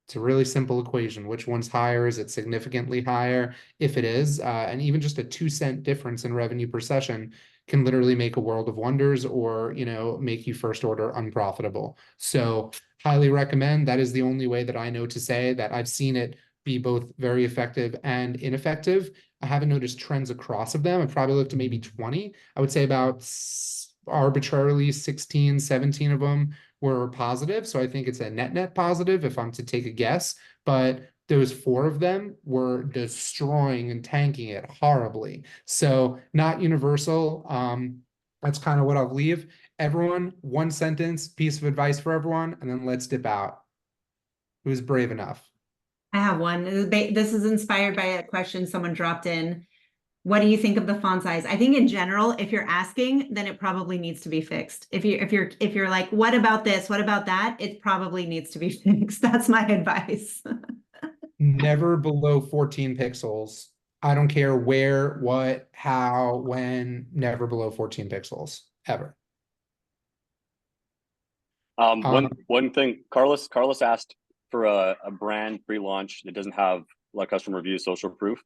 S2: It's a really simple equation. Which one's higher? Is it significantly higher? If it is, and even just a 2-cent difference in revenue per session can literally make a world of wonders or, you know, make you first order unprofitable. So highly recommend. That is the only way that I know to say that I've seen it be both very effective and ineffective. I haven't noticed trends across of them. I've probably looked at maybe 20. I would say about arbitrarily 16, 17 of them were positive. So I think it's a net positive if I'm to take a guess. But those 4 of them were destroying and tanking it horribly. So not universal. That's kind of what I'll leave. Everyone, 1 sentence, piece of advice for everyone, and then let's dip out. Who's brave enough?
S1: I have one. This is inspired by a question someone dropped in. What do you think of the font size? I think in general, if you're asking, then it probably needs to be fixed. If you're like, what about this? What about that? It probably needs to be fixed. That's my advice.
S2: Never below 14 pixels. I don't care where, what, how, when, never below 14 pixels, ever.
S3: One thing, Carlos asked for a brand pre-launch that doesn't have like customer reviews, social proof.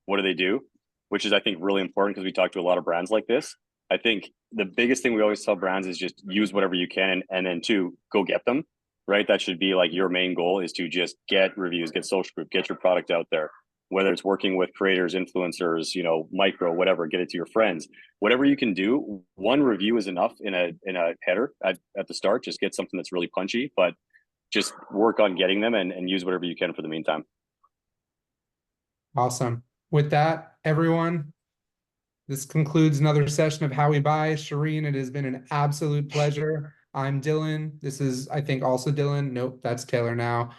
S3: What do they do? Which is, I think, really important because we talk to a lot of brands like this. I think the biggest thing we always tell brands is just use whatever you can, and then 2, go get them, right? That should be like your main goal is to just get reviews, get social proof, get your product out there. Whether it's working with creators, influencers, you know, micro, whatever, get it to your friends. Whatever you can do, 1 review is enough in a header at the start. Just get something that's really punchy, but just work on getting them and use whatever you can for the meantime.
S2: Awesome. With that, everyone, this concludes another session of How We Buy. Cherene, it has been an absolute pleasure. I'm Dylan. This is, I think, also Dylan. Nope, that's Taylor now.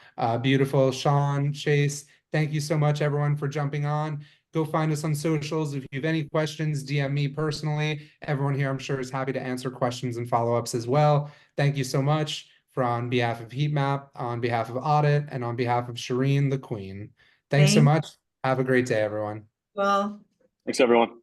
S2: Beautiful. Sean, Chase, thank you so much, everyone, for jumping on. Go find us on socials. If you have any questions, DM me personally. Everyone here, I'm sure, is happy to answer questions and follow-ups as well. Thank you so much on behalf of Heatmap, on behalf of Oddit, and on behalf of Cherene, the Queen. Thanks so much. Have a great day, everyone.
S1: Well,
S3: Thanks, everyone.